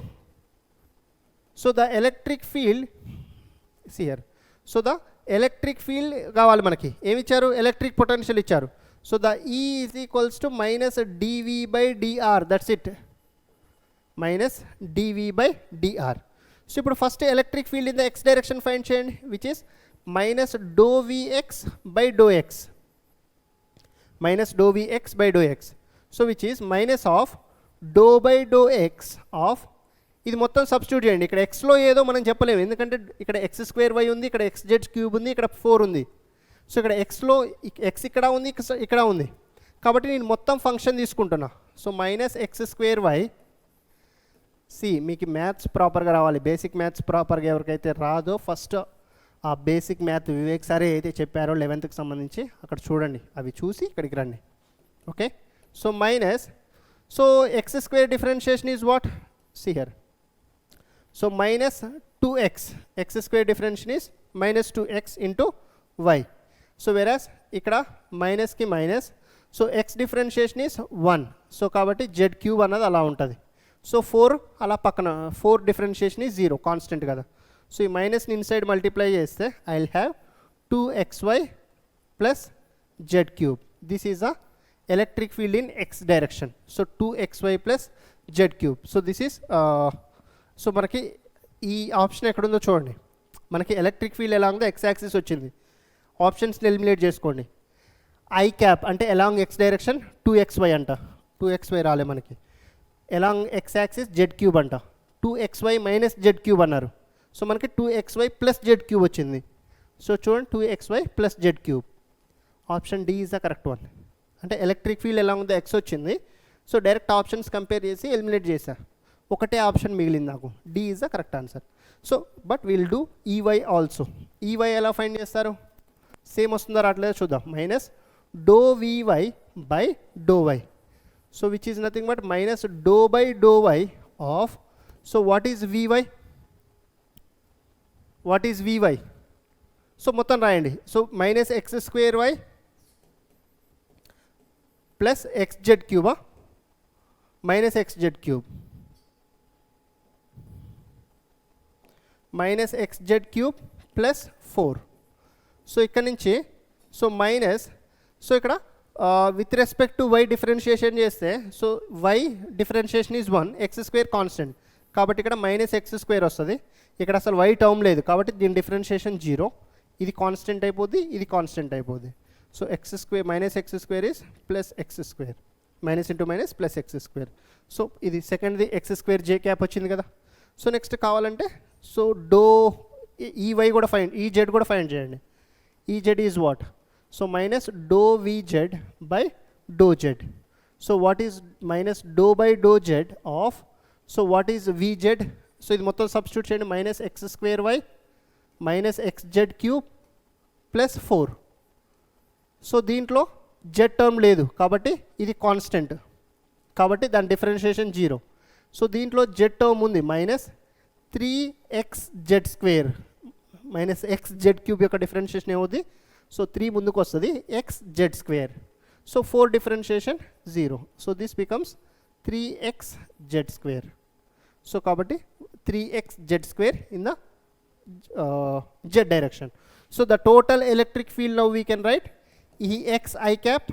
So the electric field see here, so the electric field కావాలి మనకి. ఏమి ఇచ్చారు? ఎలక్ట్రిక్ పొటెన్షియల్ ఇచ్చారు. So the E is equals to minus dV/dr, that's it, minus dV/dr. So ఇప్పుడు first electric field in the X direction find చేయండి, which is minus ∂Vx/∂x, minus ∂Vx/∂x. So which is minus of ∂by/∂x of, ఇది మొత్తం substitute చేయండి. ఇక్కడ ఎక్స్లో ఏదో మనం చెప్పలేము, ఎందుకంటే ఇక్కడ x²y ఉంది, ఇక్కడ xz³ ఉంది, ఇక్కడ 4 ఉంది. సో ఇక్కడ ఎక్స్లో ఎక్స్ ఇక్కడ ఉంది, ఇక్కడ ఉంది, కాబట్టి నేను మొత్తం ఫంక్షన్ తీసుకుంటున్నా. So minus x²y. సి మీకు మ్యాథ్స్ ప్రాపర్గా రావాలి, బేసిక్ మ్యాథ్స్ ప్రాపర్గా ఎవరికైతే రాదో ఫస్ట్ ఆ బేసిక్ మ్యాథ్ వివేక్ సారే అయితే చెప్పారో 11th సంబంధించి అక్కడ చూడండి, అవి చూసి ఇక్కడికి రండి. Okay. So minus, so x² differentiation is what? See here, so minus 2x, x² differentiation is minus 2x into y. So whereas ఇక్కడ మైనస్కి minus, so x differentiation is 1. So కాబట్టి z³ అన్నది అలా ఉంటుంది. సో 4 అలా పక్కన, 4 డిఫరెన్షియేషన్ ఈజ్ 0, కాన్స్టెంట్ కదా. So ఈ మైనస్ని ఇన్సైడ్ మల్టిప్లై చేస్తే I will have 2xy plus z³. this is a electric field in x direction. So 2xy plus z cube. So this is so మనకి ఈ ఆప్షన్ ఎక్కడుందో చూడండి. మనకి electric field along the X axis వచ్చింది. ఆప్షన్స్ని eliminate చేసుకోండి. I cap అంటే along X direction 2xy అంట. 2xy రాలే మనకి. Along X axis Z cube అంట. 2xy మైనస్ జెడ్ క్యూబ్ అన్నారు. సో మనకి 2xy ప్లస్ జెడ్ క్యూబ్ వచ్చింది. సో చూడండి 2xy plus Z cube. Option D is the correct one. అంటే electric field along the X వచ్చింది. So direct options compare చేసి eliminate చేశా. ఒకటే ఆప్షన్ మిగిలింది నాకు. D is the correct answer. So but will do E Y also. E Y ఎలా find చేస్తారు? Same వస్తుందో రావట్లేదో చూద్దాం. Minus do V Y by do Y. So which is nothing but minus do by do Y of. So what is V Y? What is V Y? So మొత్తం రాయండి. So minus X square Y plus X Z క్యూబా, minus X Z cube minus X Z cube plus 4. So ఇక్కడ నుంచి so minus, so ఇక్కడ with respect to Y differentiation చేస్తే so Y differentiation is 1, X square constant కాబట్టి ఇక్కడ minus X square వస్తుంది. ఇక్కడ అసలు వై టర్మ్ లేదు కాబట్టి దీని డిఫరెన్షియేషన్ 0. ఇది కాన్స్టెంట్ అయిపోద్ది, ఇది కాన్స్టెంట్ అయిపోద్ది. So X square minus X square is plus X square, minus into minus plus X square. So ఇది సెకండ్ది ఎక్స్ స్క్వేర్ జే క్యాప్ వచ్చింది కదా. సో నెక్స్ట్ కావాలంటే సో డో ఈ వై కూడా ఫైండ్, ఈ జెడ్ కూడా find చేయండి. E Z is what? So minus do V Z by do Z. So what is minus do by do Z of. So what is V Z? So ఇది మొత్తం substitute చేయండి. Minus X square Y minus X Z cube plus 4. So దీంట్లో Z term లేదు కాబట్టి ఇది constant కాబట్టి దాని differentiation 0. So దీంట్లో జెడ్ టర్మ్ ఉంది minus 3x Z square minus X Z cube యొక్క డిఫరెన్షియేషన్ ఏమవుతుంది? సో 3 ముందుకు వస్తుంది X Z square. So 4 differentiation 0. So this becomes 3x Z square. So కాబట్టి 3x Z square in the Z direction. So the total electric field now we can write EX I cap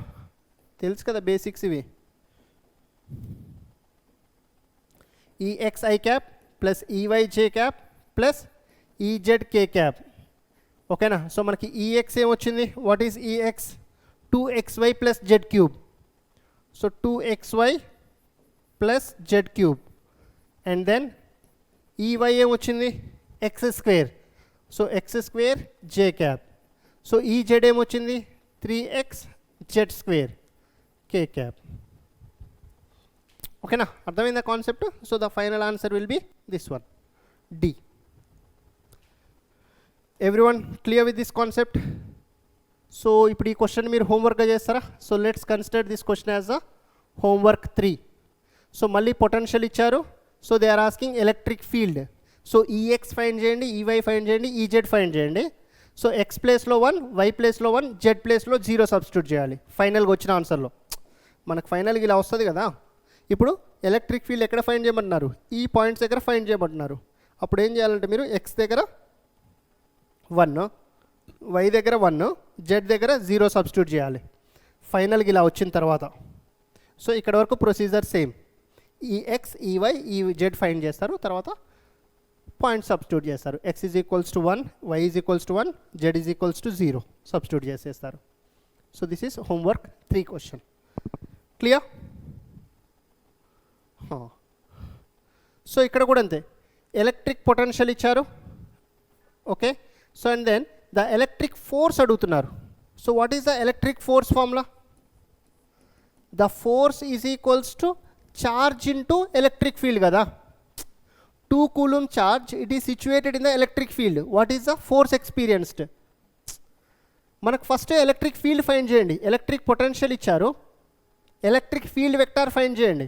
తెలుసు కదా basics ఇవి. EX I cap plus EY J cap plus EZ K cap. ఓకేనా? So మనకి EX ఏమొచ్చింది? What is EX? 2xy plus Z cube. So 2xy plus Z cube and then EY ఏమొచ్చింది? X square. So X square J cap. So EZ ఏమొచ్చింది? 3x Z square K cap. ఓకేనా? అర్థమైందా concept? So the final answer will B this one, D. Everyone clear with this concept? So ఇప్పుడు ఈ question మీరు హోంవర్క్గా చేస్తారా? So let's consider this question as a homework 3. So మళ్ళీ potential ఇచ్చారు. So they are asking electric field. So EX find చేయండి, EY find చేయండి, EZ find చేయండి. సో ఎక్స్ ప్లేస్లో 1, వై ప్లేస్లో 1, జెడ్ ప్లేస్లో 0 సబ్స్టిట్యూట్ చేయాలి ఫైనల్గా వచ్చిన ఆన్సర్లో. మనకు ఫైనల్గా ఇలా వస్తుంది కదా. ఇప్పుడు ఎలక్ట్రిక్ ఫీల్డ్ ఎక్కడ ఫైండ్ చేయమంటున్నారు? ఈ పాయింట్స్ దగ్గర ఫైండ్ చేయమంటున్నారు. అప్పుడు ఏం చేయాలంటే మీరు ఎక్స్ దగ్గర 1, వై దగ్గర 1, జెడ్ దగ్గర 0 సబ్స్టిట్యూట్ చేయాలి ఫైనల్గా ఇలా వచ్చిన తర్వాత. సో ఇక్కడ వరకు procedure same. EX, EY, EZ find చేస్తారు, తర్వాత పాయింట్ సబ్స్టిట్యూట్ చేస్తారు. x is equals to 1, y is equals to 1, z is equals to 0 substitute చేసేస్తారు. So this is homework 3 question. Clear? So ఇక్కడ కూడా అంతే. ఎలక్ట్రిక్ పొటెన్షియల్ ఇచ్చారు. Okay. So and then the electric force అడుగుతున్నారు. So what is the electric force formula? The force is equals to charge into electric field కదా. 2 కూలుమ్ charge, it is situated in the electric field. What is the force experienced? మనకు first electric field find చేయండి. Electric potential ఇచ్చారు, electric field vector find చేయండి.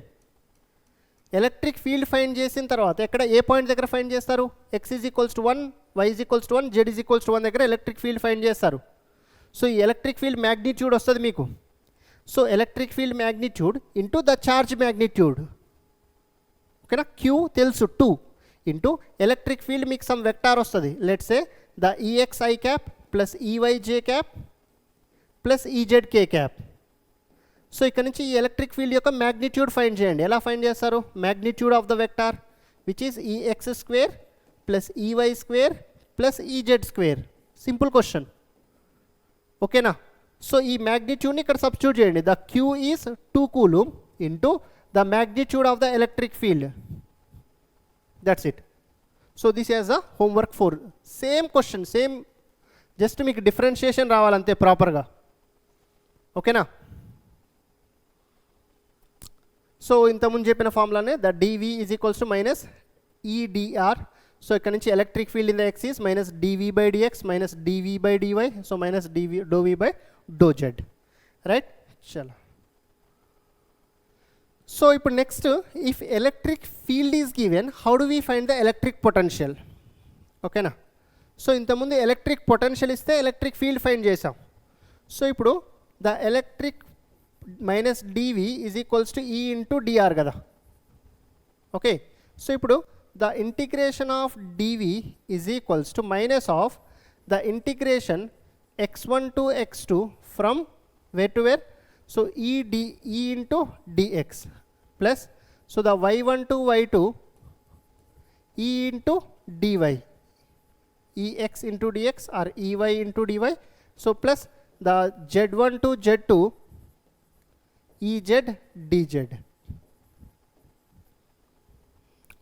Electric field find చేసిన తర్వాత ఎక్కడ ఏ point దగ్గర find చేస్తారు? x is equals to 1, y is equals to 1, z is equals to 1 దగ్గర ఎలక్ట్రిక్ ఫీల్డ్ ఫైండ్ చేస్తారు. సో ఈ ఎలక్ట్రిక్ ఫీల్డ్ మ్యాగ్నిట్యూడ్ వస్తుంది మీకు. So electric field magnitude into the charge magnitude. ఓకేనా? Q తెలుసు 2 ఇంటూ ఎలక్ట్రిక్ ఫీల్డ్ మీకు some vector వస్తుంది. Let's say the EX I cap plus EY J cap plus EZ K cap. So ఇక్కడ నుంచి ఈ electric field యొక్క magnitude find చేయండి. ఎలా ఫైండ్ చేస్తారు? Magnitude of the vector which is EX square plus EY square plus EZ square. Simple question. ఓకేనా? So ఈ మ్యాగ్నిట్యూడ్ని ఇక్కడ సబ్స్టిట్యూట్ చేయండి. The Q is 2 coulomb into the magnitude of the electric field. That's it. So this as the homework 4. Same question, same, just మీకు differentiation రావాలంతే ప్రాపర్గా. ఓకేనా? So ఇంతకుముందు చెప్పిన ఫార్ములానే the DV is equals to minus EDR. So ఇక్కడ నుంచి electric field in the X is minus DV by DX minus DV by DY. So minus DV do V by do Z. Right? చలో. So ఇప్పుడు next, if electric field is given how do we find the electric potential? ఓకేనా? So ఇంతకుముందు electric potential ఇస్తే electric field find చేసాం. So ఇప్పుడు the electric minus DV is equals to E into DR కదా. Okay. So ఇప్పుడు the integration of DV is equals to minus of the integration x1 to x2 from where to where. So E into DX plus so the y1 to y2 E into DY, ex into dx or ey into dy. So plus the z1 to z2 ez dz.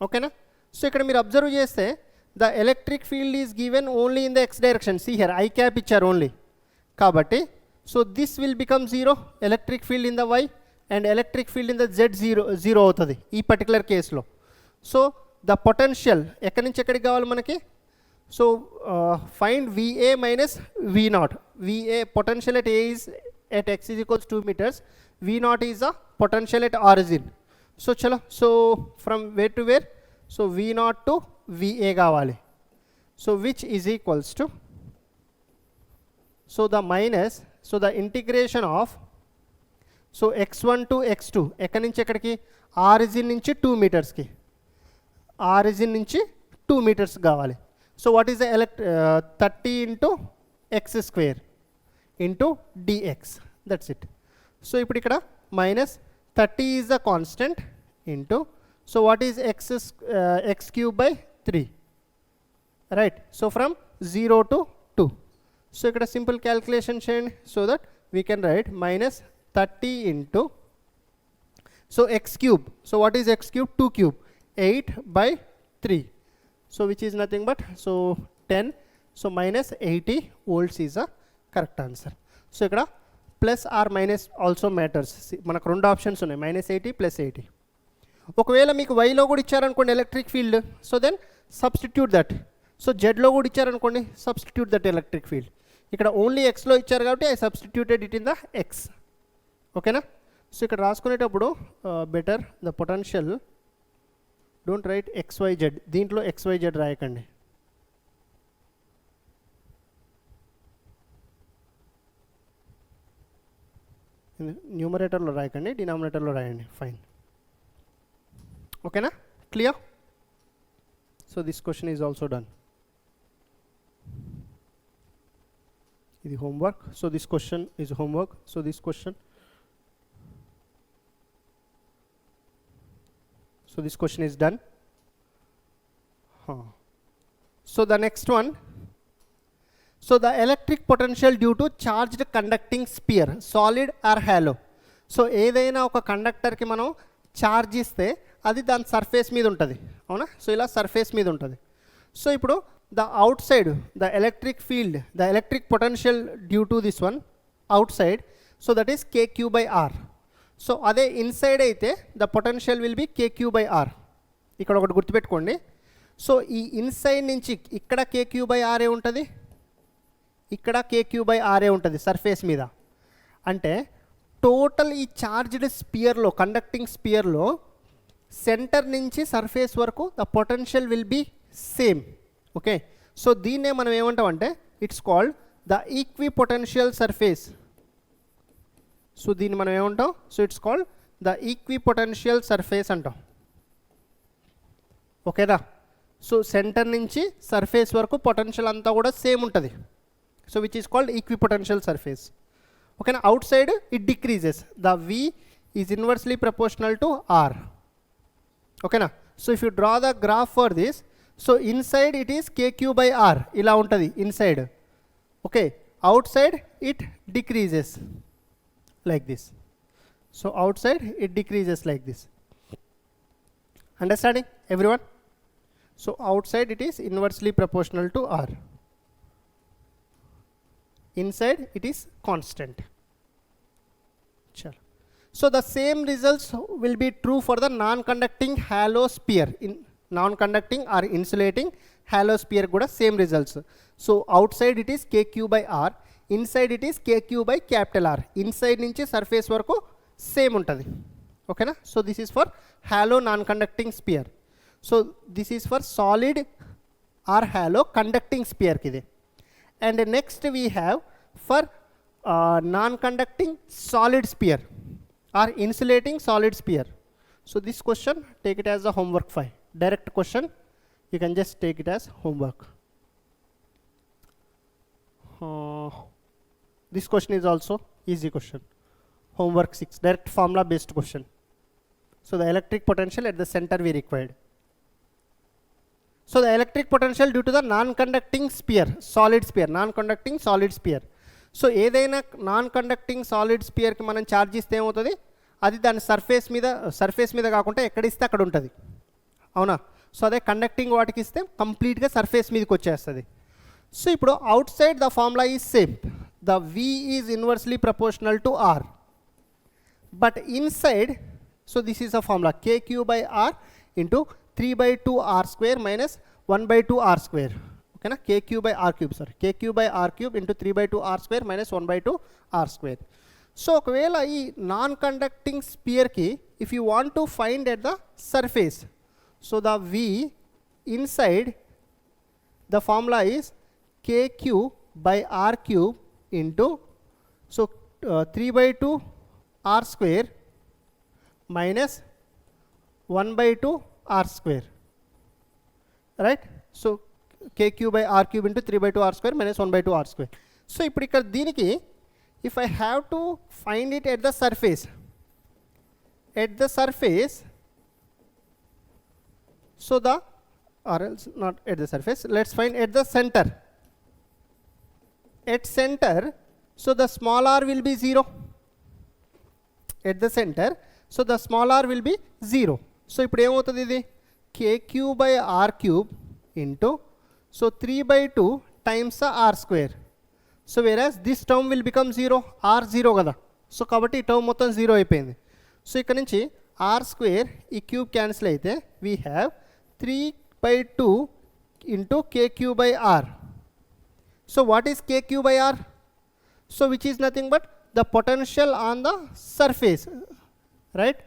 ఓకేనా? So ఇక్కడ మీరు observe చేస్తే the electric field is given only in the X direction. See here I cap ఇచ్చారు only కాబట్టి. So this will become 0 electric field in the y and electric field in the z 0 అవుతుంది ఈ particular కేసులో. So the potential ఎక్కడి నుంచి ఎక్కడికి కావాలి మనకి? So find VA minus V0. VA potential at A is at x is equals 2 meters. V0 is the potential at origin. So chalo. So from where to where? So V0 to VA kavali. So which is equals to, so the minus, so the integration of, so x1 to x2 ekkadi nunchi ekkadiki? Origin nunchi 2 meters ki, origin nunchi 2 meters kavali. So what is the 30 into x square into dx. That's it. So ఇప్పుడు ఇక్కడ minus 30 is the constant into, so what is x cube by 3. Right? So from 0 to 2. So ఇక్కడ simple calculation చేయండి so that we can write minus 30 into, so x cube. So what is x cube? 2 cube. 8 by 3. So which is nothing but, so 10. So minus 80 volts is the correct answer. So ikkada plus or minus also matters. Manaku rendu options unnai, minus 80 plus 80. ఒకవేళ మీకు y లో కూడా ఇచ్చారనుకోండి electric field, so then substitute that. So z లో కూడా ఇచ్చారనుకోండి, substitute that electric field. ఇక్కడ only x లో ఇచ్చారు కాబట్టి I substituted it in the x. ఓకేనా? సో ఇక్కడ రాసుకునేటప్పుడు better the potential, don't write XYZ. దీంట్లో XYZ రాయకండి. న్యూమరేటర్లో రాయకండి, డినామినేటర్లో రాయండి. ఫైన్. ఓకేనా? Clear? So this question is also done. ఇది homework. So this question is homework. So this question, so this question is done. So the next one, so the electric potential due to charged conducting sphere, solid or hollow. So ఏదైనా ఒక కండక్టర్కి మనం charge ఇస్తే అది దాని surface మీద ఉంటుంది, అవునా? So ఇలా సర్ఫేస్ మీద ఉంటుంది. సో ఇప్పుడు the out side the electric field, the electric potential due to this one out side, so that is KQ by R. So అదే ఇన్సైడ్ అయితే the potential will B KQ by R. ఇక్కడ ఒకటి గుర్తుపెట్టుకోండి. So ఈ inside నుంచి ఇక్కడ KQ by R ఏ ఉంటుంది, ఇక్కడ KQ by R ఏ ఉంటుంది సర్ఫేస్ మీద. అంటే టోటల్ ఈ చార్జ్డ్ స్పియర్లో, కండక్టింగ్ స్పియర్లో సెంటర్ నుంచి సర్ఫేస్ వరకు the potential will be same. Okay. So దీన్నే మనం ఏమంటామంటే it's called the equipotential surface. So దీన్ని మనం ఏమంటాం? So it's called the equipotential surface అంటాం. ఓకేనా? సో సెంటర్ నుంచి సర్ఫేస్ వరకు పొటెన్షియల్ అంతా కూడా సేమ్ ఉంటుంది. So which is called equipotential surface. ఓకేనా. Outside it decreases, the V is inversely proportional to R. ఓకేనా. So if you draw the graph for this, so inside it is KQ by R ఇలా ఉంటుంది inside. Okay, out side it decreases like this. So out side it decreases like this. Understanding everyone? So outside it is inversely proportional to R. Inside it is constant. Chalo. So the same results will be true for the non-conducting hollow sphere. In non-conducting or insulating hollow sphere kuda same results. So outside it is KQ by R, inside it is KQ by capital R. Inside nunchi surface varaku same untadi. Okay na. So this is for hollow non-conducting sphere. So this is for solid or hollow conducting sphere kide. And next we have for non-conducting solid sphere or insulating solid sphere. So this question take it as a homework 5. Direct question, you can just take it as homework. This question is also easy question. Homework 6, direct formula based question. So the electric potential at the center we required. So the electric potential due to the non-conducting sphere, solid sphere, non-conducting solid sphere. So ఏదైనా non-conducting solid sphere కి మనం charge ఇస్తే ఏమవుతుంది, అది దాని surface మీద కాకుండా ఎక్కడ ఇస్తే అక్కడ ఉంటుంది, అవునా. సో అదే కండక్టింగ్ వాటికి ఇస్తే కంప్లీట్గా సర్ఫేస్ మీదకి వచ్చేస్తుంది. సో ఇప్పుడు out side the formula is same, the V is inversely proportional to R, but inside, so this is a formula KQ by R into 3 by 2 R square minus 1 by 2 R square. Okay na, KQ by R cube, sorry, KQ by R cube into 3 by 2 R square minus 1 by 2 R square. So ఒకవేళ ఈ non conducting spear కి if you want to find at the surface, so the V inside the formula is KQ by R cube into, so 3 by 2 R square minus 1 by 2 R square, right. So KQ by R cube into 3 by 2 R square minus 1 by 2 R square. So ఇప్పుడు ఇక్కడ దీనికి if I have to find it at the surface, so the, or else not at the surface, let's find at the center. At center, so the small r will be 0 at the center. So the small r will be 0. So ఇప్పుడు ఏమవుతుంది ఇది, KQ by R cube into, so 3 by 2 times the R square. So whereas this term will become 0, R 0 కదా, so కాబట్టి ఈ term మొత్తం 0 అయిపోయింది. So ఇక్కడ నుంచి R square ఈ క్యూబ్ క్యాన్సిల్ అయితే we have 3 by 2 into KQ by R. So what is KQ by R? So which is nothing but the potential on the surface, right.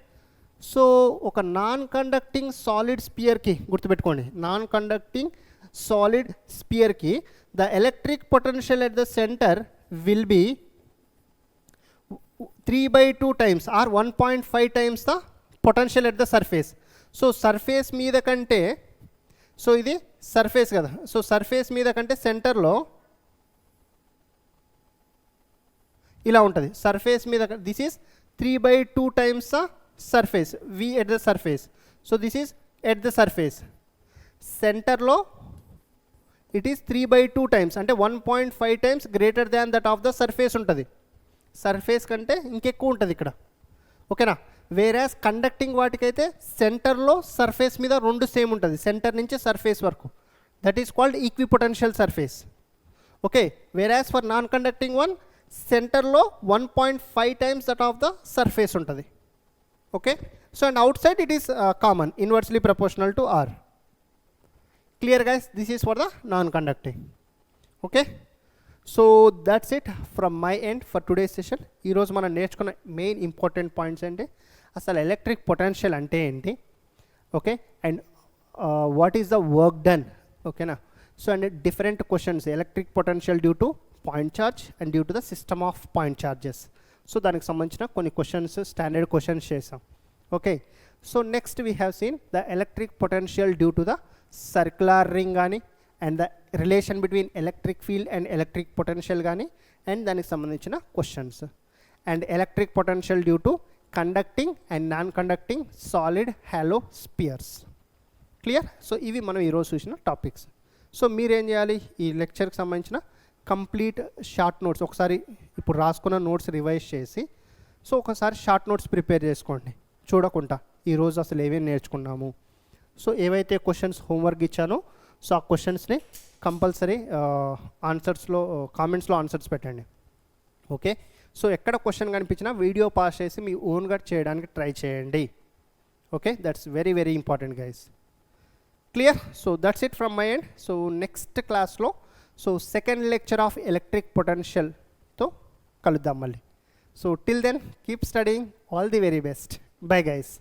So ఒక non conducting solid స్పియర్కి గుర్తుపెట్టుకోండి, non conducting solid స్పియర్కి the electric potential at the centre will be 3 by 2 times or 1.5 times the potential at the surface. So surface మీద కంటే, so ఇది surface కదా, so surface మీద కంటే సెంటర్లో ఇలా ఉంటుంది. సర్ఫేస్ మీద this is 3 by 2 times the surface, V at the surface. So this is at the surface. Center lo it is 3 by 2 times, అంటే 1.5 times greater than that of the surface ఉంటుంది. Surface కంటే ఇంకెక్కువ ఉంటుంది ఇక్కడ, ఓకేనా. వేరాస్ conducting వాటికైతే సెంటర్లో surface మీద 2 సేమ్ ఉంటుంది, సెంటర్ నుంచి సర్ఫేస్ వరకు. That is called equipotential surface, okay. Whereas for non conducting one సెంటర్లో 1.5 times that of the surface ఉంటుంది, okay. So and outside it is common, inversely proportional to R. Clear guys, this is for the non-conducting, okay. So that's it from my end for today's session. ఈ రోజు మనం నేర్చుకున్న main important points అంటే అసలు electric potential అంటే ఏంటి, okay, and what is the work done, ఓకేనా. So and different questions, electric potential due to point charge and due to the system of point charges. So దానికి సంబంధించిన కొన్ని questions, standard questions చేసాం, okay. So next we have seen the electric potential due to the circular ring కానీ, and the relation between electric field and electric potential కానీ, and దానికి సంబంధించిన questions. And electric potential due to conducting and non conducting solid hollow spheres. Clear? So ఇవి మనం ఈరోజు చూసిన topics. So మీరేం చేయాలి, ఈ లెక్చర్కి సంబంధించిన కంప్లీట్ షార్ట్ నోట్స్ ఒకసారి ఇప్పుడు రాసుకున్న నోట్స్ రివైజ్ చేసి, సో ఒకసారి షార్ట్ నోట్స్ ప్రిపేర్ చేసుకోండి చూడకుండా, ఈరోజు అసలు ఏమేమి నేర్చుకున్నాము. సో ఏవైతే క్వశ్చన్స్ హోంవర్క్ ఇచ్చానో సో ఆ క్వశ్చన్స్ని కంపల్సరీ ఆన్సర్స్లో కామెంట్స్లో ఆన్సర్స్ పెట్టండి. ఓకే, సో ఎక్కడ క్వశ్చన్ కనిపించినా వీడియో పాస్ చేసి మీ ఓన్గా చేయడానికి ట్రై చేయండి. Okay, that's very very important guys. Clear? So that's it from my end. So next క్లాస్లో so second lecture of electric పొటెన్షియల్తో కలుద్దాం మళ్ళీ. So till then keep studying. All the very best. Bye guys.